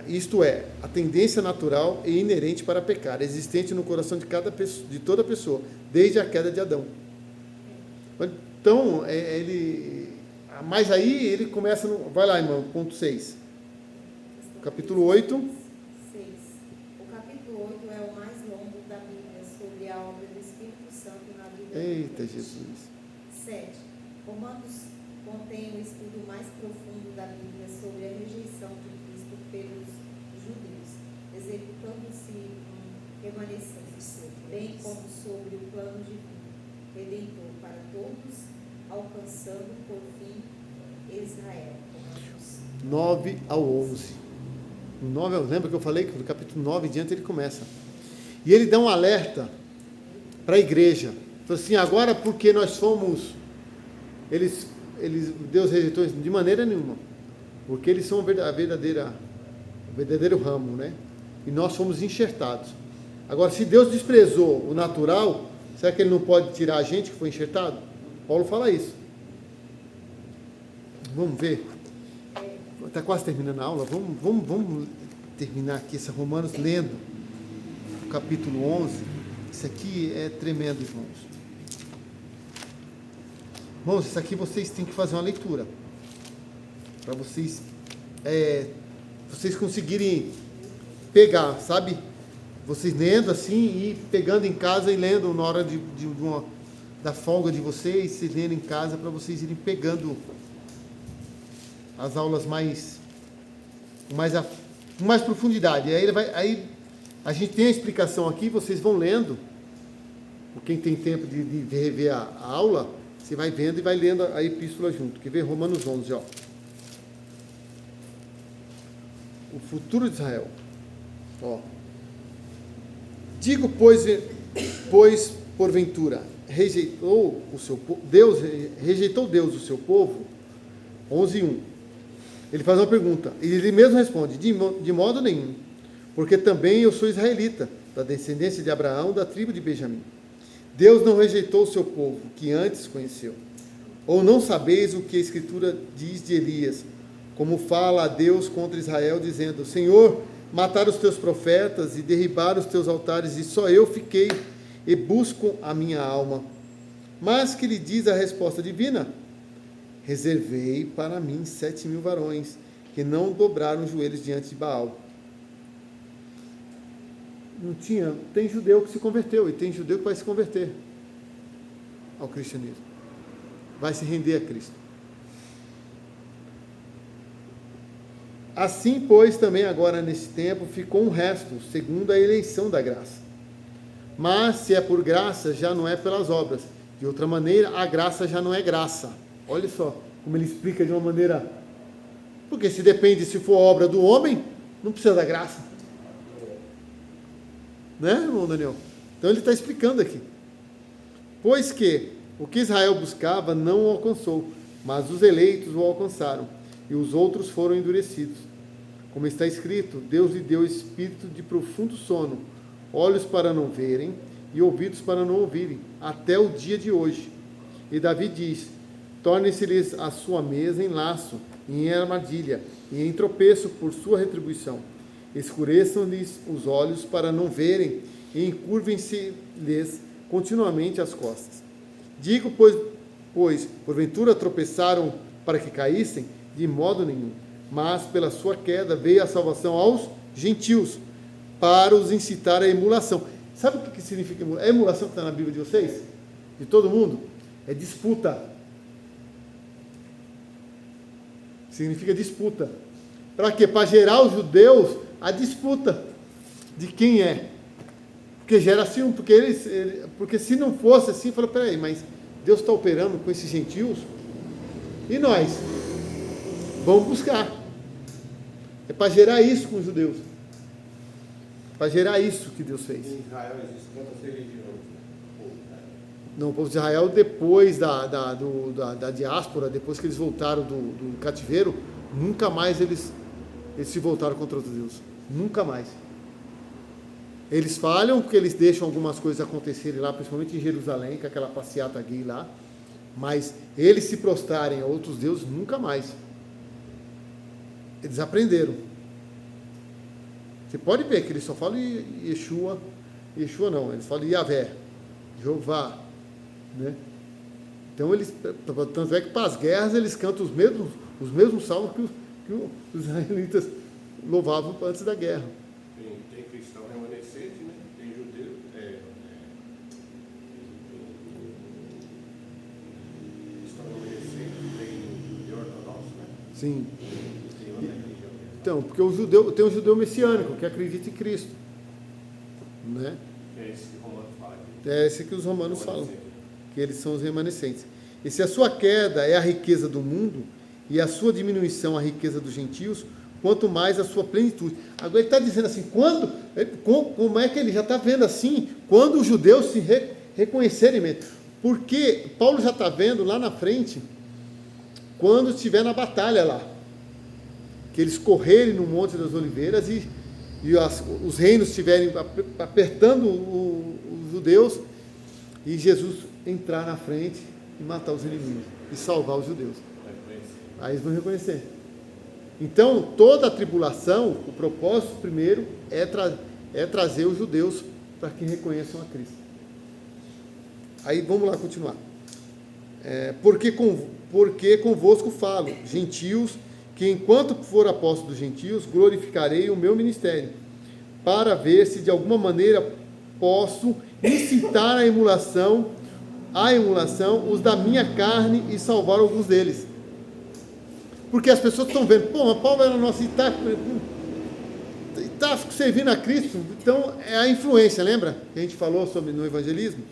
Isto é, a tendência natural e inerente para pecar, existente no coração de toda pessoa, desde a queda de Adão. Então, mas aí ele começa vai lá, irmão, ponto 6. Capítulo 8. 6. O capítulo 8 é o mais longo da Bíblia sobre a obra do Espírito Santo na vida. Eita, Jesus. 7. Romanos contém o estudo mais profundo da Bíblia sobre a rejeição de Cristo pelos judeus, executando-se um remanescente, bem como sobre o plano divino, redentor para todos, alcançando por fim Israel. 9 ao 11. Lembra que eu falei que no capítulo 9 em diante ele começa. E ele dá um alerta para a igreja. Falou assim: agora porque nós fomos... Deus rejeitou isso de maneira nenhuma. Porque eles são o verdadeiro ramo, né? E nós fomos enxertados. Agora, se Deus desprezou o natural, será que ele não pode tirar a gente que foi enxertado? Paulo fala isso. Vamos ver. Está quase terminando a aula. Vamos terminar aqui essa Romanos lendo o capítulo 11. Isso aqui é tremendo, irmãos. Irmãos, isso aqui vocês têm que fazer uma leitura. Para vocês conseguirem pegar, sabe? Vocês lendo assim e pegando em casa e lendo na hora da folga de vocês lendo em casa, para vocês irem pegando as aulas com mais profundidade. Aí a gente tem a explicação aqui, vocês vão lendo. Quem tem tempo de rever a aula, você vai vendo e vai lendo a epístola junto. Quer ver? Romanos 11, ó. O futuro de Israel. Ó. Digo, pois porventura, rejeitou Deus o seu povo? 11:1. Ele faz uma pergunta, e ele mesmo responde: de modo nenhum, porque também eu sou israelita, da descendência de Abraão, da tribo de Benjamim. Deus não rejeitou o seu povo, que antes conheceu. Ou não sabeis o que a Escritura diz de Elias, como fala a Deus contra Israel, dizendo: Senhor, mataram os teus profetas e derribaram os teus altares, e só eu fiquei e busco a minha alma. Mas que lhe diz a resposta divina? Reservei para mim 7.000 varões, que não dobraram os joelhos diante de Baal. Tem judeu que se converteu, e tem judeu que vai se converter ao cristianismo. Vai se render a Cristo. Assim, pois, também agora nesse tempo ficou um resto, segundo a eleição da graça. Mas, se é por graça, já não é pelas obras. De outra maneira, a graça já não é graça. Olha só como ele explica de uma maneira... Porque se for obra do homem, não precisa da graça. Né, irmão Daniel? Então ele está explicando aqui. Pois que o que Israel buscava não o alcançou, mas os eleitos o alcançaram. e os outros foram endurecidos. Como está escrito, Deus lhe deu espírito de profundo sono, olhos para não verem e ouvidos para não ouvirem, até o dia de hoje. E Davi diz: torne-se-lhes a sua mesa em laço, e em armadilha, e em tropeço por sua retribuição. Escureçam-lhes os olhos para não verem, e encurvem-se-lhes continuamente as costas. Digo, pois, porventura tropeçaram para que caíssem? De modo nenhum. Mas pela sua queda veio a salvação aos gentios, para os incitar à emulação. Sabe o que significa emulação? É emulação que está na Bíblia de vocês? De todo mundo? É disputa. Significa disputa. Para quê? Para gerar os judeus a disputa de quem é. Porque gera assim, porque se não fosse assim, fala, peraí, mas Deus está operando com esses gentios? E nós? Vamos buscar. É para gerar isso com os judeus. Para gerar isso que Deus fez. Em Israel existem quantas religiões? Não, o povo de Israel, depois da diáspora, depois que eles voltaram do cativeiro, nunca mais eles se voltaram contra outro Deus. Nunca mais. Eles falham porque eles deixam algumas coisas acontecerem lá, principalmente em Jerusalém, com aquela passeata gay lá, mas eles se prostrarem a outros deuses, nunca mais. Eles aprenderam. Você pode ver que eles só falam Yeshua não, eles falam Yahvé, Jeová, né? Então eles, tanto é que para as guerras eles cantam os mesmos salmos que os israelitas louvavam antes da guerra. Tem cristão remanescente, né? Tem judeu, cristão remanescente, tem judeu ortodoxo, né? Sim. Tem outra religião. Então, porque tem o judeu messiânico, que acredita em Cristo, né? É esse que o Romano fala. É esse que os romanos falam, que eles são os remanescentes. E se a sua queda é a riqueza do mundo, e a sua diminuição a riqueza dos gentios, quanto mais a sua plenitude. Agora ele está dizendo assim, como é que ele já está vendo assim, quando os judeus se reconhecerem mesmo? Porque Paulo já está vendo lá na frente, quando estiver na batalha lá, que eles correrem no Monte das Oliveiras e os reinos estiverem apertando os judeus, e Jesus entrar na frente e matar os inimigos, e salvar os judeus. Aí eles vão reconhecer. Então, toda a tribulação, o propósito primeiro é trazer os judeus para que reconheçam a Cristo. Aí vamos lá continuar. Porque convosco falo, gentios, que enquanto for apóstolo dos gentios, glorificarei o meu ministério, para ver se de alguma maneira posso incitar a emulação os da minha carne e salvar alguns deles. Porque as pessoas estão vendo, mas Paulo era nosso, e está servindo a Cristo. Então é a influência, lembra? Que a gente falou sobre no evangelismo?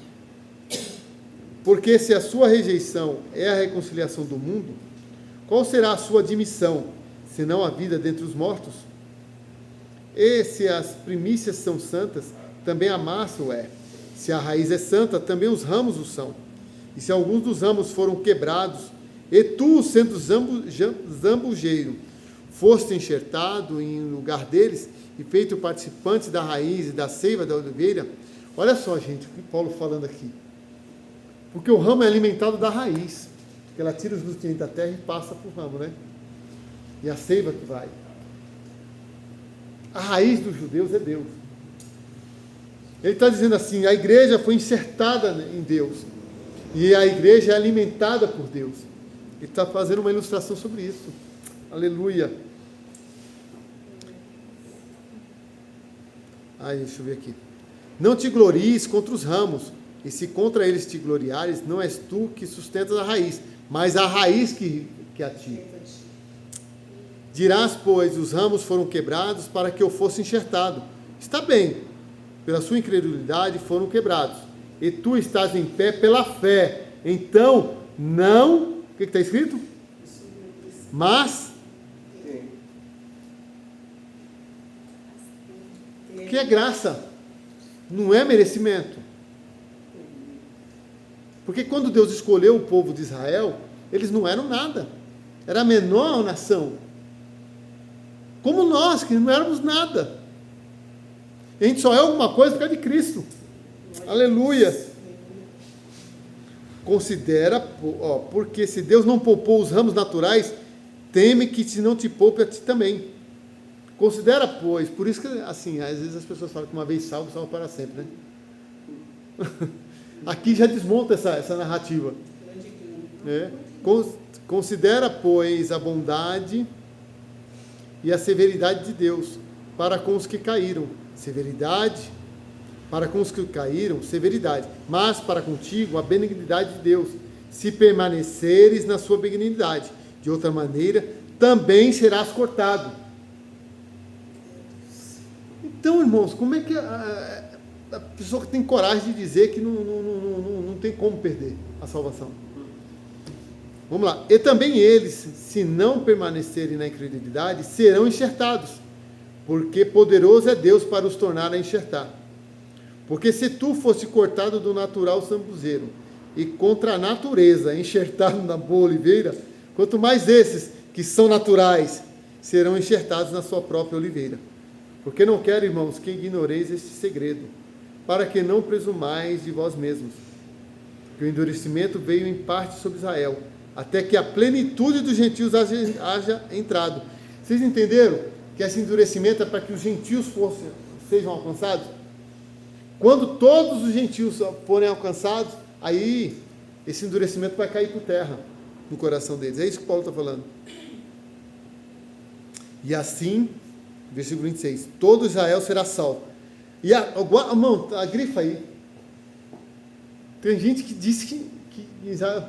Porque se a sua rejeição é a reconciliação do mundo, qual será a sua admissão, senão a vida dentre os mortos? E se as primícias são santas, também a massa o é. Se a raiz é santa, também os ramos o são. E se alguns dos ramos foram quebrados, e tu, sendo zambujeiro, foste enxertado em lugar deles, e feito participante da raiz e da seiva da oliveira. Olha só, gente, o que Paulo falando aqui. Porque o ramo é alimentado da raiz, que ela tira os nutrientes da terra e passa para o ramo, né? E a seiva que vai. A raiz dos judeus é Deus. Ele está dizendo assim, a igreja foi enxertada em Deus, e a igreja é alimentada por Deus. Ele está fazendo uma ilustração sobre isso. Aleluia. Deixa eu ver aqui. Não te glories contra os ramos, e se contra eles te gloriares, não és tu que sustentas a raiz, mas a raiz que a ti. Dirás, pois, os ramos foram quebrados para que eu fosse enxertado. Está bem, pela sua incredulidade foram quebrados, e tu estás em pé pela fé. Então, não... O que está escrito? Mas... que é graça, não é merecimento. Porque quando Deus escolheu o povo de Israel, eles não eram nada. era a menor nação. Como nós, que não éramos nada. E a gente só é alguma coisa por causa de Cristo. Aleluia. Considera, porque se Deus não poupou os ramos naturais, teme que se não te poupe a ti também. Considera, pois, por isso que, assim, às vezes as pessoas falam que uma vez salvo, salvo para sempre, né? Aqui já desmonta essa narrativa. Considera, pois, a bondade e a severidade de Deus para com os que caíram. Severidade, para com os que caíram, severidade. Mas para contigo, a benignidade de Deus, se permaneceres na sua benignidade. De outra maneira, também serás cortado. Então, irmãos, como é que a pessoa que tem coragem de dizer que não tem como perder a salvação? Vamos lá. E também eles, se não permanecerem na incredulidade, serão enxertados, porque poderoso é Deus para os tornar a enxertar. Porque se tu fosse cortado do natural sambuzeiro e contra a natureza enxertado na boa oliveira, quanto mais esses que são naturais serão enxertados na sua própria oliveira. Porque não quero, irmãos, que ignoreis este segredo, para que não presumais de vós mesmos, que o endurecimento veio em parte sobre Israel, até que a plenitude dos gentios haja entrado. Vocês entenderam que esse endurecimento é para que os gentios sejam alcançados? Quando todos os gentios forem alcançados, aí esse endurecimento vai cair por terra no coração deles. É isso que Paulo está falando. E assim, versículo 26, todo Israel será salvo. E a grifa aí. Tem gente que diz que Israel...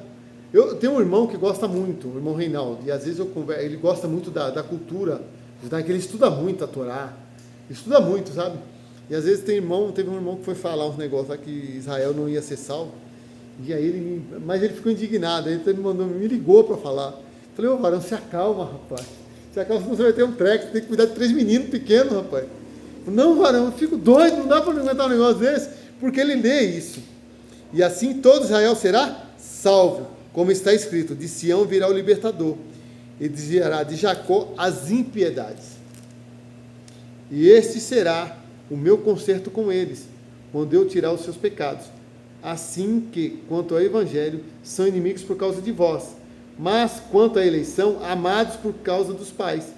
Eu tenho um irmão que gosta muito, o irmão Reinaldo, e às vezes eu converso, ele gosta muito da cultura, que ele estuda muito a Torá, estuda muito, sabe? E às vezes teve um irmão que foi falar uns negócios lá que Israel não ia ser salvo, e aí mas ele ficou indignado, aí ele me ligou para falar. Falei, varão, se acalma, rapaz, se acalma, senão você vai ter um treco, você tem que cuidar de 3 meninos pequenos, rapaz. Não, varão, eu fico doido, não dá para aguentar um negócio desse, porque ele lê isso. E assim todo Israel será salvo. Como está escrito, de Sião virá o libertador, e desviará de Jacó as impiedades. E este será o meu concerto com eles, quando eu tirar os seus pecados. Assim que, quanto ao evangelho, são inimigos por causa de vós, mas quanto à eleição, amados por causa dos pais,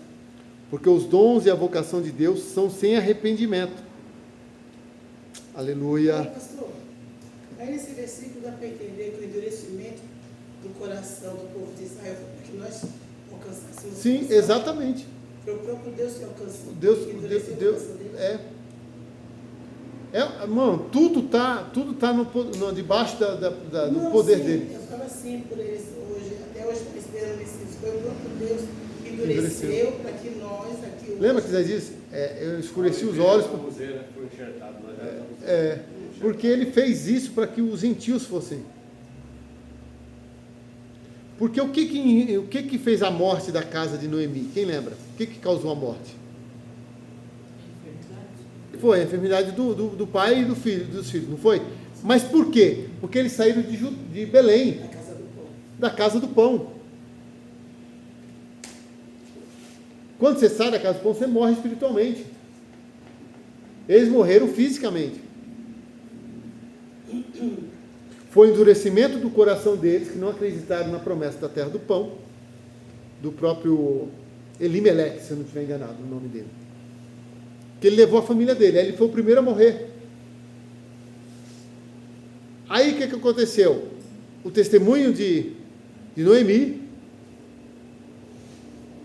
porque os dons e a vocação de Deus são sem arrependimento. Aleluia. Pastor, aí nesse versículo dá para entender que o endurecimento do coração do povo de Israel para que nós alcançássemos. Sim, exatamente. Foi o próprio Deus que alcançou. Deus mano, tudo tá debaixo do poder dele. Eu falo assim por eles hoje, até hoje estou esperando isso. Foi o próprio Deus que endureceu para que nós aqui. Lembra que Zé disse? Eu escureci os olhos. Porque ele fez isso para que os gentios fossem. Porque o que fez a morte da casa de Noemi? Quem lembra? O que causou a morte? Foi a enfermidade do pai e dos filhos, não foi? Mas por quê? Porque eles saíram de Belém, da casa do pão. Quando você sai da casa do pão, você morre espiritualmente. Eles morreram fisicamente. Foi o endurecimento do coração deles, que não acreditaram na promessa da terra do pão, do próprio Elimeleque, se eu não estiver enganado o nome dele. Que ele levou a família dele, aí ele foi o primeiro a morrer. Aí o que aconteceu? O testemunho de Noemi,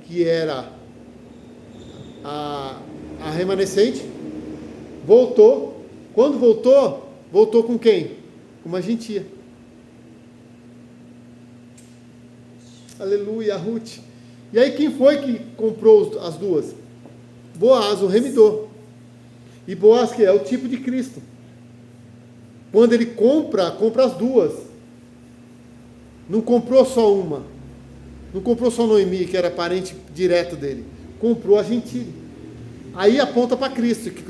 que era a remanescente, voltou. Quando voltou com quem? Uma gentia. Aleluia, Ruth. E aí quem foi que comprou as duas? Boaz, o remidor. E Boaz, que é o tipo de Cristo. Quando ele compra as duas. Não comprou só uma. Não comprou só Noemi, que era parente direto dele. Comprou a gentilha. Aí aponta para Cristo, que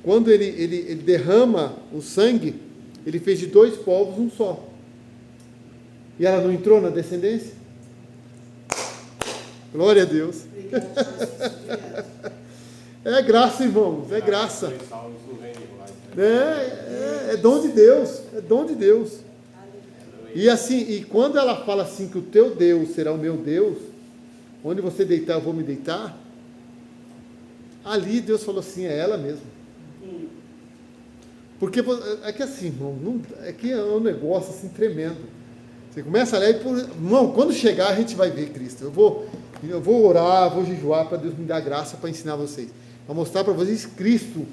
quando ele derrama o sangue, ele fez de 2 povos um só. E ela não entrou na descendência? Glória a Deus. Obrigada, Jesus. Obrigada. É graça, irmãos, é graça. Foi salvo, isso não vem de lá. É dom de Deus, é dom de Deus. E assim, e quando ela fala assim que o teu Deus será o meu Deus, onde você deitar eu vou me deitar, ali Deus falou assim, é ela mesmo. Porque é que assim, irmão, é que é um negócio assim tremendo. Você começa a ler, irmão, quando chegar a gente vai ver Cristo. Eu vou orar, vou jejuar para Deus me dar graça para ensinar vocês. Para mostrar para vocês Cristo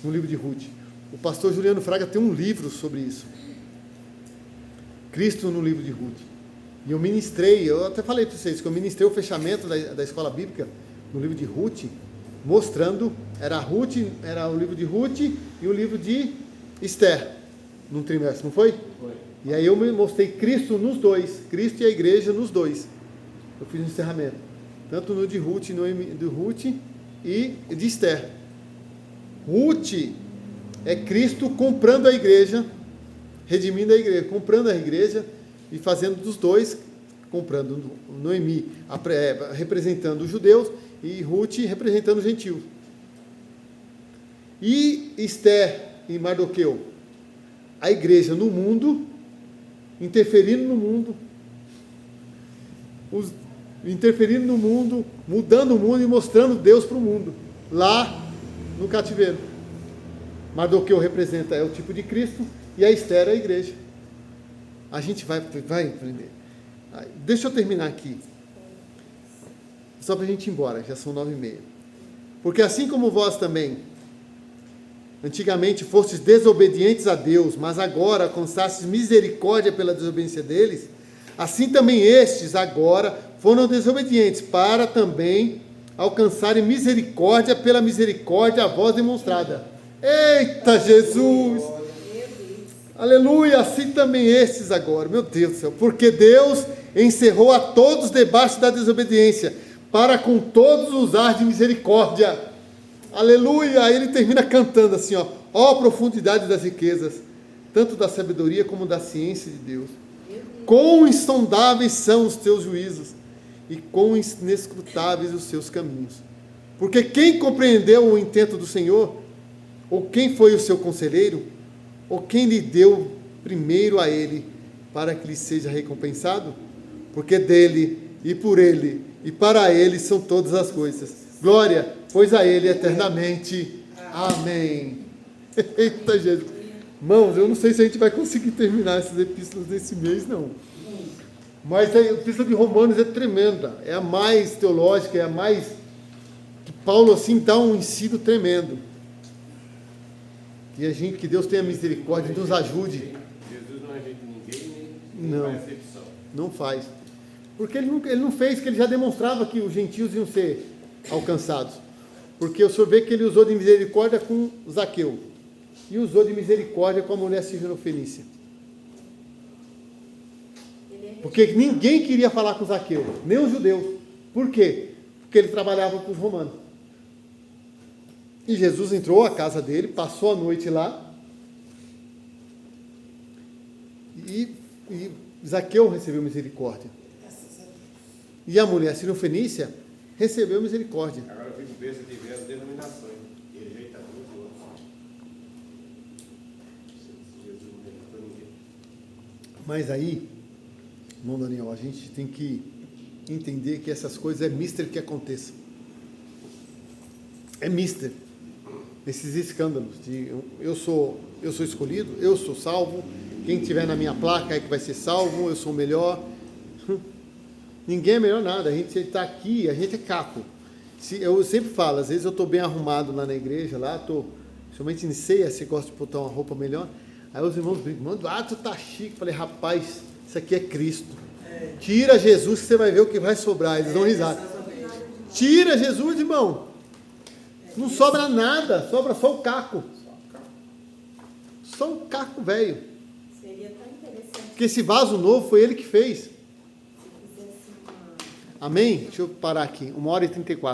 no livro de Ruth. O pastor Juliano Fraga tem um livro sobre isso. Cristo no livro de Ruth. E eu até falei para vocês, que eu ministrei o fechamento da escola bíblica no livro de Ruth, mostrando, era o livro de Ruth e o livro de Esther, num trimestre, não foi? Foi. E aí eu mostrei Cristo nos dois, Cristo e a igreja nos dois. Eu fiz um encerramento, tanto no de Ruth, de Ruth e de Esther. Ruth é Cristo comprando a igreja, redimindo a igreja, comprando a igreja e fazendo dos dois, comprando Noemi, representando os judeus e Ruth representando os gentios. E Esther e Mardoqueu, a igreja no mundo, interferindo no mundo, mudando o mundo e mostrando Deus para o mundo, lá no cativeiro. Mardoqueu representa o tipo de Cristo e a Esther é a igreja. A gente vai aprender. Deixa eu terminar aqui, só para a gente ir embora, já são 9h30. Porque assim como vós também, antigamente fostes desobedientes a Deus, mas agora alcançastes misericórdia pela desobediência deles, assim também estes agora foram desobedientes, para também alcançarem misericórdia pela misericórdia a vós demonstrada. Eita Jesus! Aleluia! Assim também estes agora, meu Deus do céu, porque Deus encerrou a todos debaixo da desobediência, para com todos usar de misericórdia. Aleluia! Aí ele termina cantando assim, ó profundidade das riquezas, tanto da sabedoria como da ciência de Deus. Quão insondáveis são os teus juízos, e quão inescrutáveis os seus caminhos. Porque quem compreendeu o intento do Senhor? Ou quem foi o seu conselheiro? Ou quem lhe deu primeiro a ele, para que lhe seja recompensado? Porque dele, e por ele, e para ele são todas as coisas. Glória, pois a ele eternamente. Amém. Eita Jesus. Irmãos, eu não sei se a gente vai conseguir terminar essas epístolas desse mês, não. Mas a epístola de Romanos é tremenda. É a mais teológica, é a mais... que Paulo, assim, dá um ensino tremendo. Que Deus tenha misericórdia, nos ajude. Jesus não rejeita ninguém, nem Não. faz excepção. Não faz. Porque ele não fez, que ele já demonstrava que os gentios iam ser alcançados. Porque o senhor vê que ele usou de misericórdia com Zaqueu. E usou de misericórdia com a mulher sirofenícia. Porque ninguém queria falar com Zaqueu, nem os judeus. Por quê? Porque ele trabalhava com os romanos. E Jesus entrou à casa dele, passou a noite lá. E Zaqueu recebeu misericórdia. E a mulher sirofenícia recebeu misericórdia. Agora eu fico besta de ver as denominações. Ele rejeita uns e outros. Jesus não rejeitou ninguém. Mas aí, irmão Daniel, a gente tem que entender que essas coisas é mister que aconteça. É mister. Esses escândalos de eu sou escolhido, eu sou salvo, quem tiver na minha placa é que vai ser salvo, eu sou o melhor. Ninguém é melhor nada, a gente está aqui, a gente é caco. Eu sempre falo, às vezes eu estou bem arrumado lá na igreja, principalmente em ceia, você gosta de botar uma roupa melhor, aí os irmãos brincam, tu tá chique. Falei, rapaz, isso aqui é Cristo. Tira Jesus que você vai ver o que vai sobrar. Eles dão risada. Tira Jesus, irmão. Não sobra nada, sobra só o caco. Só um caco velho. Seria tão interessante. Porque esse vaso novo foi ele que fez. Se fizesse uma... Amém? Deixa eu parar aqui, 1h34.